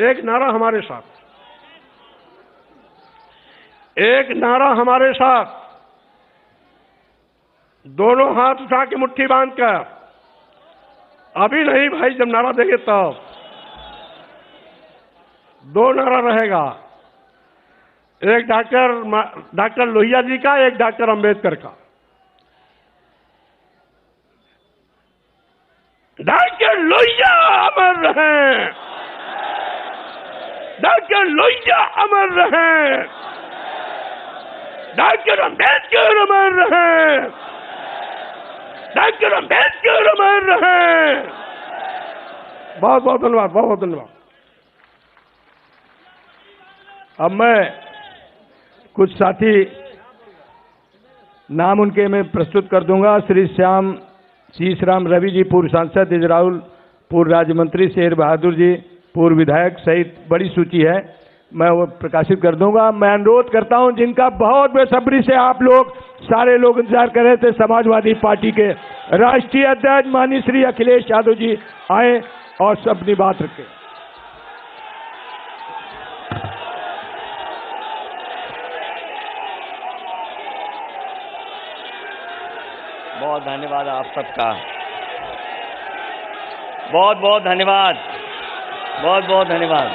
एक नारा हमारे साथ, दोनों हाथ उठा के मुट्ठी बांधकर, अभी नहीं भाई, जब नारा देंगे तब दो नारा रहेगा, एक डॉक्टर लोहिया जी का, एक डॉक्टर अंबेडकर का। डॉक्टर लोहिया अमर रहे, डॉक्टर लोहिया अमर रहे, डॉक्टर अंबेडकर अमर रहे, डॉक्टर अंबेडकर अमर रहे। बहुत बहुत धन्यवाद, बहुत बहुत धन्यवाद।
अब मैं कुछ साथी नाम उनके मैं प्रस्तुत कर दूंगा। श्री शीश राम रवि जी, पूर्व सांसद इजराउल, पूर्व राज्य मंत्री शेर बहादुर जी, पूर्व विधायक सहित बड़ी सूची है, मैं वो प्रकाशित कर दूंगा। मैं अनुरोध करता हूं, जिनका बहुत बेसब्री से आप लोग सारे लोग इंतजार कर रहे थे, समाजवादी पार्टी के राष्ट्रीय अध्यक्ष माननीय श्री अखिलेश यादव जी आए और सबनी बात रखें।
बहुत धन्यवाद आप सबका, बहुत बहुत धन्यवाद, बहुत बहुत धन्यवाद।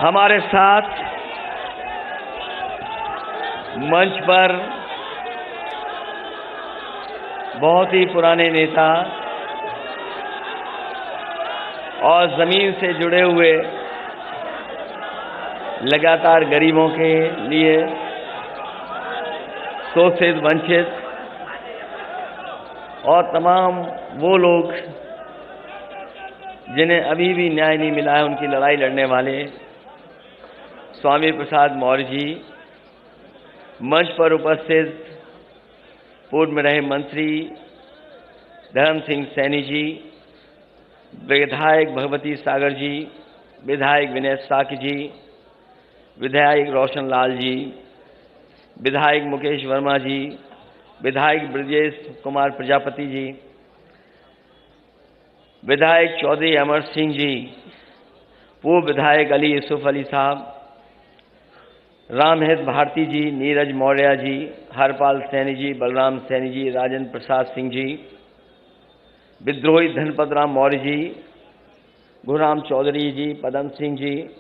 हमारे साथ मंच पर बहुत ही पुराने नेता और जमीन से जुड़े हुए, लगातार गरीबों के लिए, शोषित, वंचित और तमाम वो लोग जिन्हें अभी भी न्याय नहीं मिला है, उनकी लड़ाई लड़ने वाले स्वामी प्रसाद मौर्य जी, मंच पर उपस्थित पूर्व में रहे मंत्री धर्म सिंह सैनी जी, विधायक भगवती सागर जी, विधायक विनय साकी जी, विधायक रोशन लाल जी, विधायक मुकेश वर्मा जी, विधायक ब्रजेश कुमार प्रजापति जी, विधायक चौधरी अमर सिंह जी, पूर्व विधायक अली यूसुफ अली साहब, रामहित भारती जी, नीरज मौर्य जी, हरपाल सैनी जी, बलराम सैनी जी, राजेंद्र प्रसाद सिंह जी, विद्रोही धनपत राम मौर्य जी, गुरुराम चौधरी जी, पदम सिंह जी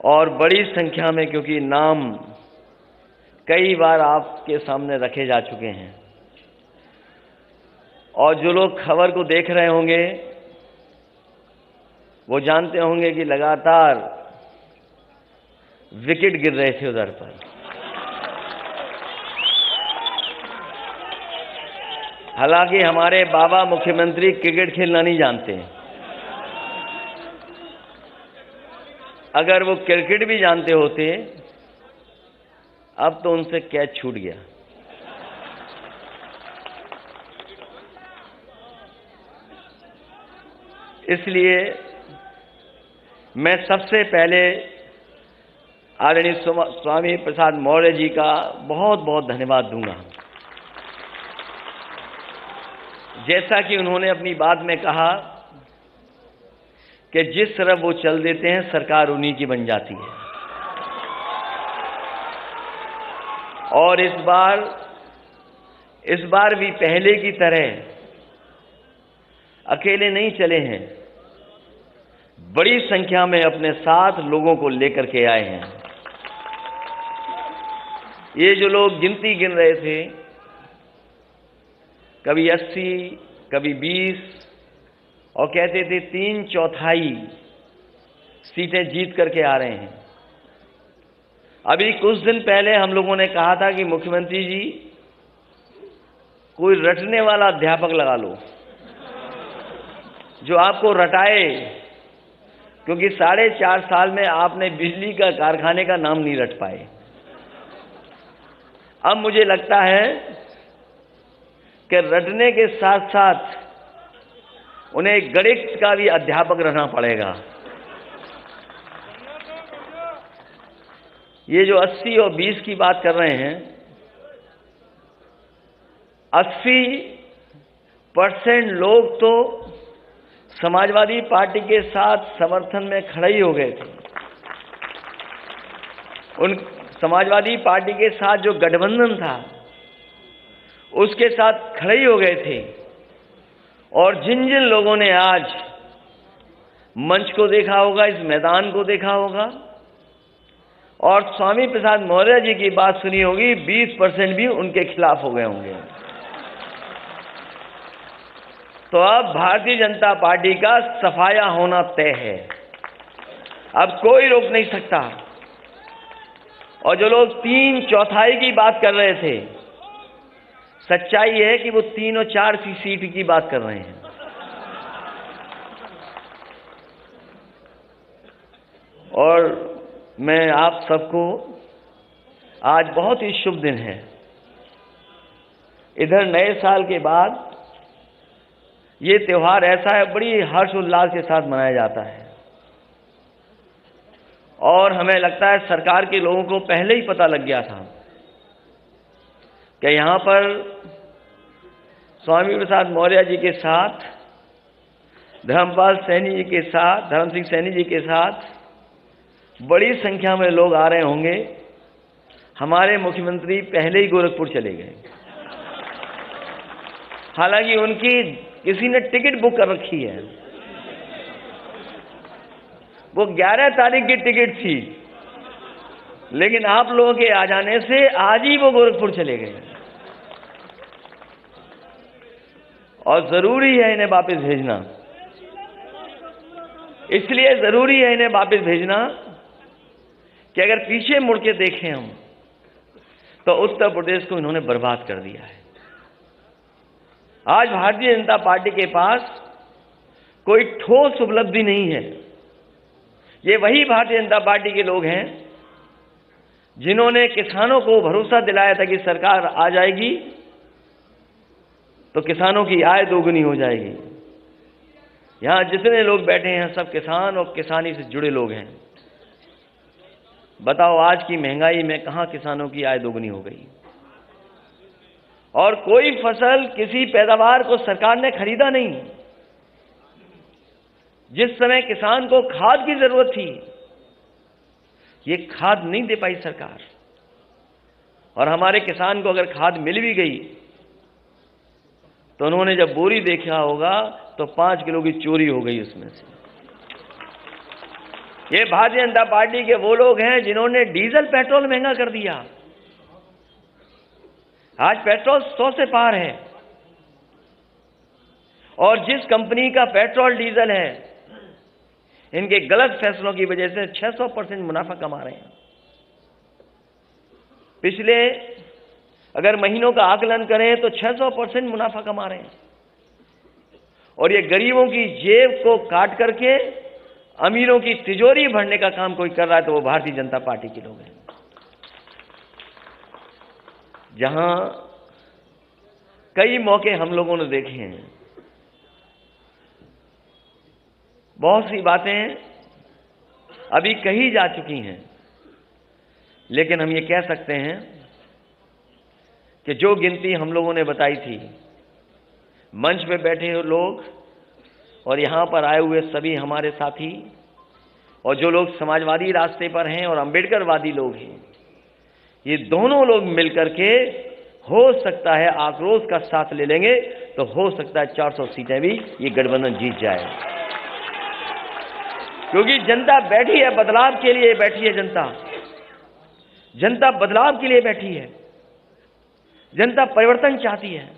और बड़ी संख्या में, क्योंकि नाम कई बार आपके सामने रखे जा चुके हैं और जो लोग खबर को देख रहे होंगे वो जानते होंगे कि लगातार विकेट गिर रहे थे उधर पर। हालांकि हमारे बाबा मुख्यमंत्री क्रिकेट खेलना नहीं जानते हैं। अगर वो क्रिकेट भी जानते होते अब तो उनसे कैच छूट गया। इसलिए मैं सबसे पहले आदरणीय स्वामी प्रसाद मौर्य जी का बहुत बहुत धन्यवाद दूंगा। जैसा कि उन्होंने अपनी बात में कहा कि जिस तरफ वो चल देते हैं सरकार उन्हीं की बन जाती है, और इस बार भी पहले की तरह अकेले नहीं चले हैं, बड़ी संख्या में अपने साथ लोगों को लेकर के आए हैं। ये जो लोग गिनती गिन रहे थे, कभी 80, कभी 20, और कहते थे 3/4 सीटें जीत करके आ रहे हैं। अभी कुछ दिन पहले हम लोगों ने कहा था कि मुख्यमंत्री जी कोई रटने वाला अध्यापक लगा लो जो आपको रटाए, क्योंकि 4.5 साल में आपने बिजली का कारखाने का नाम नहीं रट पाए। अब मुझे लगता है कि रटने के साथ साथ उन्हें गणित का भी अध्यापक रहना पड़ेगा। ये जो 80 और 20 की बात कर रहे हैं, 80% लोग तो समाजवादी पार्टी के साथ समर्थन में खड़े ही हो गए थे। उन समाजवादी पार्टी के साथ जो गठबंधन था उसके साथ खड़े ही हो गए थे। और जिन जिन लोगों ने आज मंच को देखा होगा, इस मैदान को देखा होगा और स्वामी प्रसाद मौर्य जी की बात सुनी होगी, 20% भी उनके खिलाफ हो गए होंगे। तो अब भारतीय जनता पार्टी का सफाया होना तय है, अब कोई रोक नहीं सकता। और जो लोग 3/4 की बात कर रहे थे, सच्चाई है कि वो 3 और 4 की सीट की बात कर रहे हैं। और मैं आप सबको, आज बहुत ही शुभ दिन है। इधर नए साल के बाद ये त्योहार ऐसा है, बड़ी हर्षोल्लास के साथ मनाया जाता है। और हमें लगता है सरकार के लोगों को पहले ही पता लग गया था कि यहाँ पर स्वामी प्रसाद मौर्य जी के साथ, धर्मपाल सैनी जी के साथ, धर्म सिंह सैनी जी के साथ बड़ी संख्या में लोग आ रहे होंगे। हमारे मुख्यमंत्री पहले ही गोरखपुर चले गए, हालांकि उनकी किसी ने टिकट बुक कर रखी है। वो 11 तारीख की टिकट थी, लेकिन आप लोगों के आ जाने से आज ही वो गोरखपुर चले गए। और जरूरी है इन्हें वापस भेजना, इसलिए जरूरी है इन्हें वापस भेजना कि अगर पीछे मुड़ के देखें हम, तो उत्तर प्रदेश को इन्होंने बर्बाद कर दिया है। आज भारतीय जनता पार्टी के पास कोई ठोस उपलब्धि नहीं है। ये वही भारतीय जनता पार्टी के लोग हैं जिन्होंने किसानों को भरोसा दिलाया था कि सरकार आ जाएगी तो किसानों की आय दोगुनी हो जाएगी। यहां जितने लोग बैठे हैं सब किसान और किसानी से जुड़े लोग हैं। बताओ आज की महंगाई में कहां किसानों की आय दोगुनी हो गई? और कोई फसल, किसी पैदावार को सरकार ने खरीदा नहीं। जिस समय किसान को खाद की जरूरत थी, ये खाद नहीं दे पाई सरकार। और हमारे किसान को अगर खाद मिल भी गई तो उन्होंने जब बोरी देखा होगा तो 5 किलो की चोरी हो गई उसमें से। ये भारतीय जनता पार्टी के वो लोग हैं जिन्होंने डीजल पेट्रोल महंगा कर दिया। आज पेट्रोल 100 से पार है। और जिस कंपनी का पेट्रोल डीजल है, इनके गलत फैसलों की वजह से 600% मुनाफा कमा रहे हैं। पिछले अगर महीनों का आकलन करें तो 600% मुनाफा कमा रहे हैं। और ये गरीबों की जेब को काट करके अमीरों की तिजोरी भरने का काम कोई कर रहा है तो वो भारतीय जनता पार्टी के लोग हैं। जहां कई मौके हम लोगों ने देखे हैं बहुत सी बातें अभी कही जा चुकी हैं, लेकिन हम ये कह सकते हैं कि जो गिनती हम लोगों ने बताई थी, मंच पे बैठे हुए लोग और यहां पर आए हुए सभी हमारे साथी और जो लोग समाजवादी रास्ते पर हैं और अंबेडकरवादी लोग हैं, ये दोनों लोग मिलकर के हो सकता है आक्रोश का साथ ले लेंगे तो हो सकता है 400 सीटें भी ये गठबंधन जीत जाए, क्योंकि जनता बैठी है बदलाव के लिए, बैठी है जनता बदलाव के लिए बैठी है, जनता परिवर्तन चाहती है।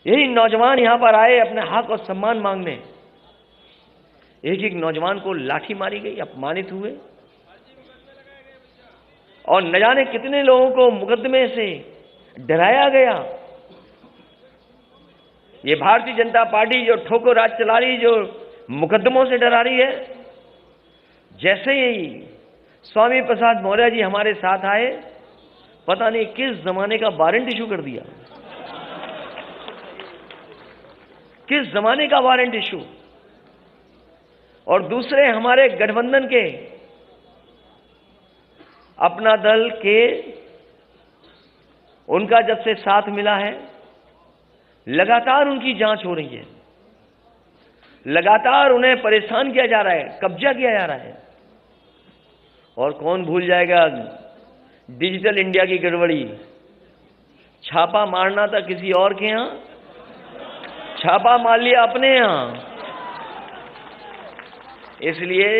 यही नौजवान यहां पर आए अपने हक और सम्मान मांगने, एक नौजवान को लाठी मारी गई, अपमानित हुए और न जाने कितने लोगों को मुकदमे से डराया गया। ये भारतीय जनता पार्टी जो ठोको राज चला रही, जो मुकदमों से डरा रही है, जैसे ही स्वामी प्रसाद मौर्य जी हमारे साथ आए, पता नहीं किस जमाने का वारंट इशू कर दिया, किस जमाने का वारंट इशू। और दूसरे हमारे गठबंधन के अपना दल के, उनका जब से साथ मिला है, लगातार उनकी जांच हो रही है, लगातार उन्हें परेशान किया जा रहा है, कब्जा किया जा रहा है। और कौन भूल जाएगा डिजिटल इंडिया की गड़बड़ी, छापा मारना था किसी और के यहां, छापा मार लिया अपने यहां। इसलिए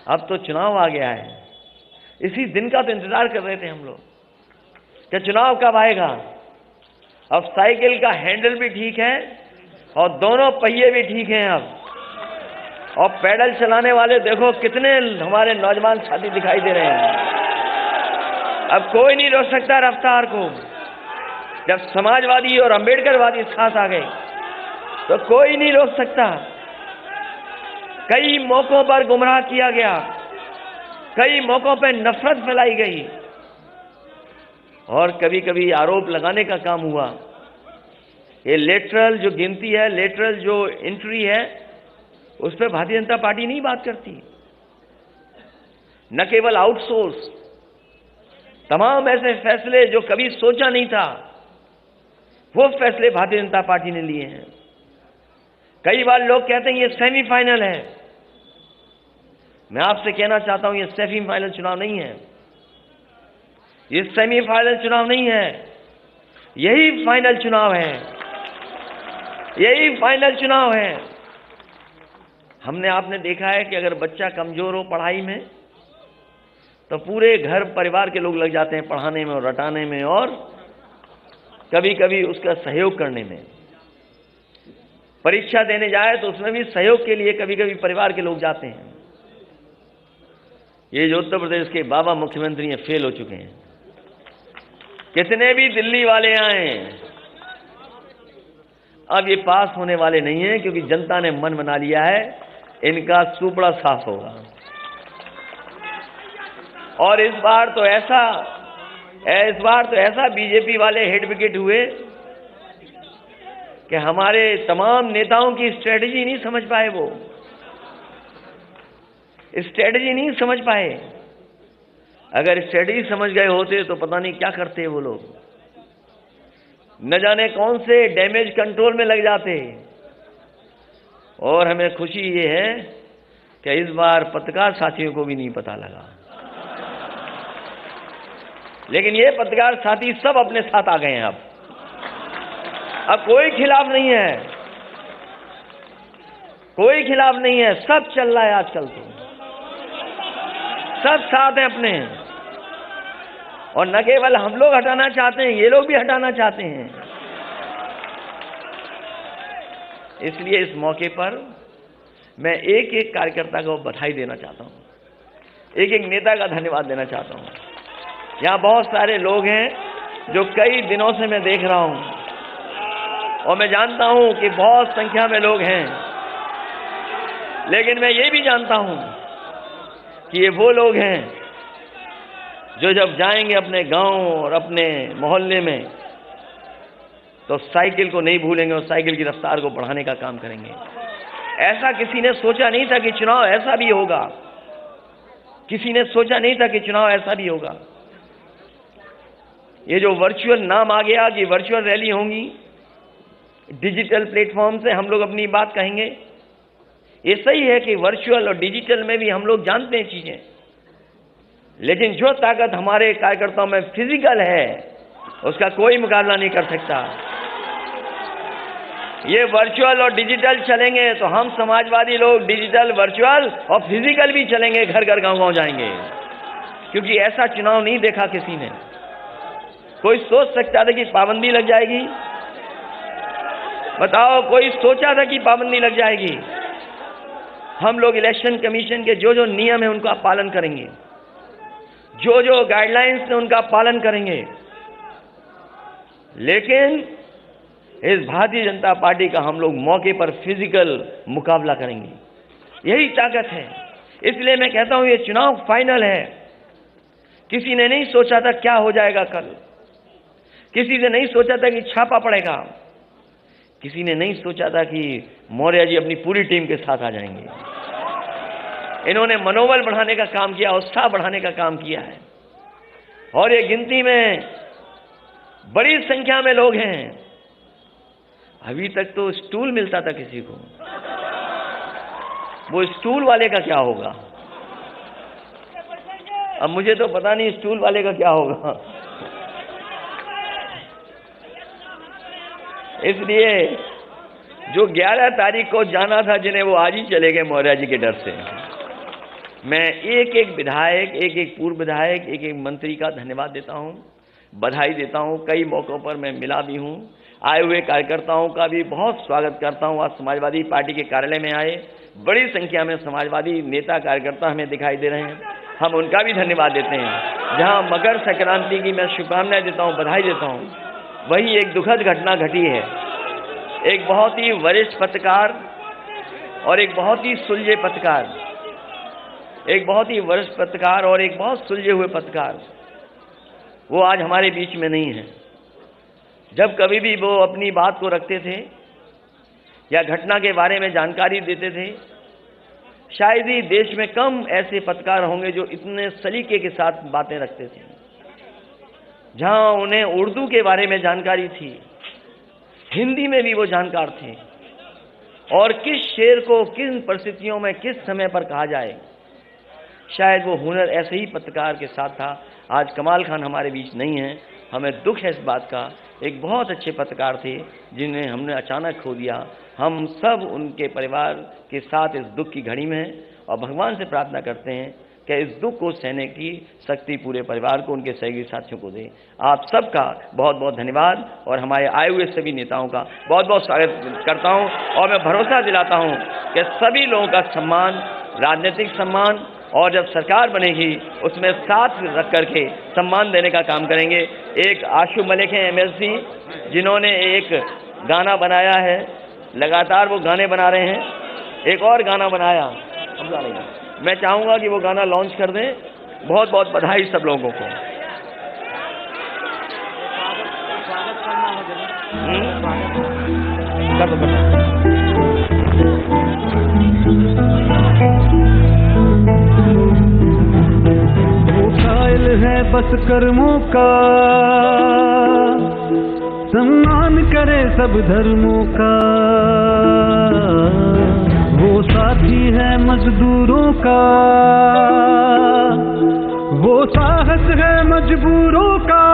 अब तो चुनाव आ गया है, इसी दिन का तो इंतजार कर रहे थे हम लोग कि चुनाव कब आएगा। अब साइकिल का हैंडल भी ठीक है और दोनों पहिए भी ठीक हैं अब, और पैडल चलाने वाले देखो कितने हमारे नौजवान साथी दिखाई दे रहे हैं। अब कोई नहीं रोक सकता रफ्तार को। जब समाजवादी और अंबेडकरवादी साथ आ गए तो कोई नहीं रोक सकता। कई मौकों पर गुमराह किया गया, कई मौकों पर नफरत फैलाई गई और कभी कभी आरोप लगाने का काम हुआ। ये लेटरल जो गिनती है, लेटरल जो एंट्री है, उस पर भारतीय जनता पार्टी नहीं बात करती। न केवल आउटसोर्स, तमाम ऐसे फैसले जो कभी सोचा नहीं था, वो फैसले भारतीय जनता पार्टी ने लिए हैं। कई बार लोग कहते हैं ये सेमीफाइनल है। मैं आपसे कहना चाहता हूं ये सेमीफाइनल चुनाव नहीं है, ये सेमीफाइनल चुनाव नहीं है, यही फाइनल चुनाव है, यही फाइनल चुनाव है। हमने आपने देखा है कि अगर बच्चा कमजोर हो पढ़ाई में तो पूरे घर परिवार के लोग लग जाते हैं पढ़ाने में और रटाने में और कभी कभी उसका सहयोग करने में। परीक्षा देने जाए तो उसमें भी सहयोग के लिए कभी कभी परिवार के लोग जाते हैं। ये जो उत्तर प्रदेश के बाबा मुख्यमंत्री हैं, फेल हो चुके हैं। कितने भी दिल्ली वाले आए, अब ये पास होने वाले नहीं हैं, क्योंकि जनता ने मन बना लिया है इनका सुपड़ा साफ होगा। और इस बार तो ऐसा बीजेपी वाले हिट विकेट हुए कि हमारे तमाम नेताओं की स्ट्रेटजी नहीं समझ पाए, वो स्ट्रेटजी नहीं समझ पाए। अगर स्ट्रेटजी समझ गए होते तो पता नहीं क्या करते वो लोग, न जाने कौन से डैमेज कंट्रोल में लग जाते। और हमें खुशी ये है कि इस बार पत्रकार साथियों को भी नहीं पता लगा, लेकिन ये पत्रकार साथी सब अपने साथ आ गए हैं। अब कोई खिलाफ नहीं है, कोई खिलाफ नहीं है, सब चल रहा है आजकल तो, सब साथ हैं अपने। और न केवल हम लोग हटाना चाहते हैं, ये लोग भी हटाना चाहते हैं। इसलिए इस मौके पर मैं एक एक कार्यकर्ता को बधाई देना चाहता हूं, एक एक नेता का धन्यवाद देना चाहता हूं। यहां बहुत सारे लोग हैं जो कई दिनों से मैं देख रहा हूं और मैं जानता हूं कि बहुत संख्या में लोग हैं, लेकिन मैं ये भी जानता हूं कि ये वो लोग हैं जो जब जाएंगे अपने गांव और अपने मोहल्ले में तो साइकिल को नहीं भूलेंगे और साइकिल की रफ्तार को बढ़ाने का काम करेंगे। ऐसा किसी ने सोचा नहीं था कि चुनाव ऐसा भी होगा। किसी ने सोचा नहीं था कि चुनाव ऐसा भी होगा। ये जो वर्चुअल नाम आ गया कि वर्चुअल रैली होंगी, डिजिटल प्लेटफॉर्म से हम लोग अपनी बात कहेंगे, ये सही है कि वर्चुअल और डिजिटल में भी हम लोग जानते हैं चीजें, लेकिन जो ताकत हमारे कार्यकर्ताओं में फिजिकल है उसका कोई मुकाबला नहीं कर सकता। ये वर्चुअल और डिजिटल चलेंगे तो हम समाजवादी लोग डिजिटल, वर्चुअल और फिजिकल भी चलेंगे, घर घर गांव गांव जाएंगे, क्योंकि ऐसा चुनाव नहीं देखा किसी ने। कोई सोच सकता था कि पाबंदी लग जाएगी? बताओ, कोई सोचा था कि पाबंदी लग जाएगी? हम लोग इलेक्शन कमीशन के जो जो नियम है उनका पालन करेंगे, जो जो गाइडलाइंस है उनका पालन करेंगे, लेकिन इस भारतीय जनता पार्टी का हम लोग मौके पर फिजिकल मुकाबला करेंगे। यही ताकत है। इसलिए मैं कहता हूं ये चुनाव फाइनल है। किसी ने नहीं सोचा था क्या हो जाएगा कल, किसी ने नहीं सोचा था कि छापा पड़ेगा, किसी ने नहीं सोचा था कि मौर्य जी अपनी पूरी टीम के साथ आ जाएंगे। इन्होंने मनोबल बढ़ाने का काम किया, उत्साह बढ़ाने का काम किया है, और ये गिनती में बड़ी संख्या में लोग हैं। अभी तक तो स्टूल मिलता था किसी को, वो स्टूल वाले का क्या होगा? अब मुझे तो पता नहीं स्टूल वाले का क्या होगा। इसलिए जो 11 तारीख को जाना था जिन्हें, वो आज ही चले गए मौर्य जी के डर से। मैं एक एक विधायक, एक एक पूर्व विधायक, एक एक मंत्री का धन्यवाद देता हूं, बधाई देता हूं। कई मौकों पर मैं मिला भी हूं। आए हुए कार्यकर्ताओं का भी बहुत स्वागत करता हूं। आज समाजवादी पार्टी के कार्यालय में आए बड़ी संख्या में समाजवादी नेता कार्यकर्ता हमें दिखाई दे रहे हैं, हम उनका भी धन्यवाद देते हैं। जहां मकर संक्रांति की मैं शुभकामनाएं देता हूं, बधाई देता हूं, वही एक दुखद घटना घटी है। एक बहुत ही वरिष्ठ पत्रकार और एक बहुत ही सुलझे पत्रकार, एक बहुत ही वरिष्ठ पत्रकार और एक बहुत सुलझे हुए पत्रकार, वो आज हमारे बीच में नहीं है। जब कभी भी वो अपनी बात को रखते थे या घटना के बारे में जानकारी देते थे, शायद ही देश में कम ऐसे पत्रकार होंगे जो इतने सलीके के साथ बातें रखते थे। जहां उन्हें उर्दू के बारे में जानकारी थी, हिंदी में भी वो जानकार थे, और किस शेर को किन परिस्थितियों में किस समय पर कहा जाए, शायद वो हुनर ऐसे ही पत्रकार के साथ था। आज कमाल खान हमारे बीच नहीं है, हमें दुख है इस बात का। एक बहुत अच्छे पत्रकार थे जिन्हें हमने अचानक खो दिया। हम सब उनके परिवार के साथ इस दुख की घड़ी में हैं और भगवान से प्रार्थना करते हैं कि इस दुख को सहने की शक्ति पूरे परिवार को, उनके सहयोगी साथियों को दे। आप सबका बहुत बहुत धन्यवाद और हमारे आए हुए सभी नेताओं का बहुत बहुत स्वागत करता हूं, और मैं भरोसा दिलाता हूं कि सभी लोगों का सम्मान, राजनीतिक सम्मान, और जब सरकार बनेगी उसमें साथ रख करके सम्मान देने का काम करेंगे। एक आशु मलिक हैं MLC, जिन्होंने एक गाना बनाया है, लगातार वो गाने बना रहे हैं। एक और गाना बनाया, हम गाने, मैं चाहूंगा कि वो गाना लॉन्च कर दें। बहुत बहुत बधाई सब लोगों को।
है बस कर्मों का, सम्मान करे सब धर्मों का। वो साथी है मजदूरों का, वो साहस है मजबूरों का।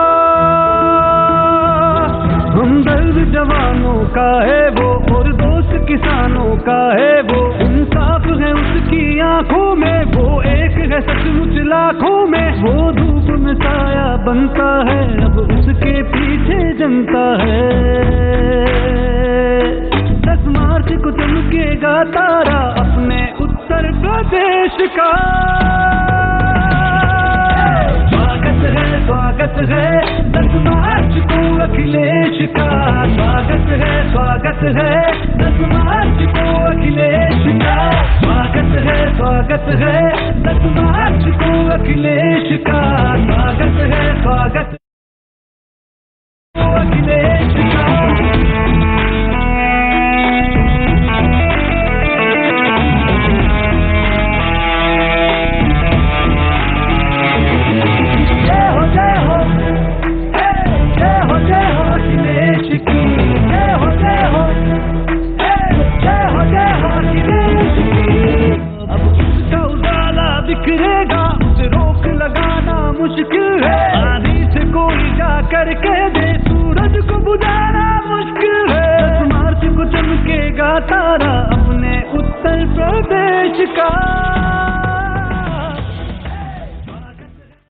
हमदर्द जवानों का है वो, और दोस्त किसानों का है वो। इंसाफ है उसकी आंखों में, वो एक है सचमुच लाखों में। वो धूप में साया बनता है, अब उसके पीछे जनता है। 10 मार्च को चमकेगा तारा अपने उत्तर प्रदेश का। स्वागत है 10 मार्च को अखिलेश का। स्वागत है 10 मार्च को अखिलेश का। स्वागत है 10 मार्च को अखिलेश का। स्वागत को अखिलेश का। बिखरेगा उसे रोक लगाना मुश्किल है। आंधी से कोई जा करके दे सूरज को बुझाना मुश्किल है। 10 मार्च को चमकेगा तारा अपने उत्तर प्रदेश का।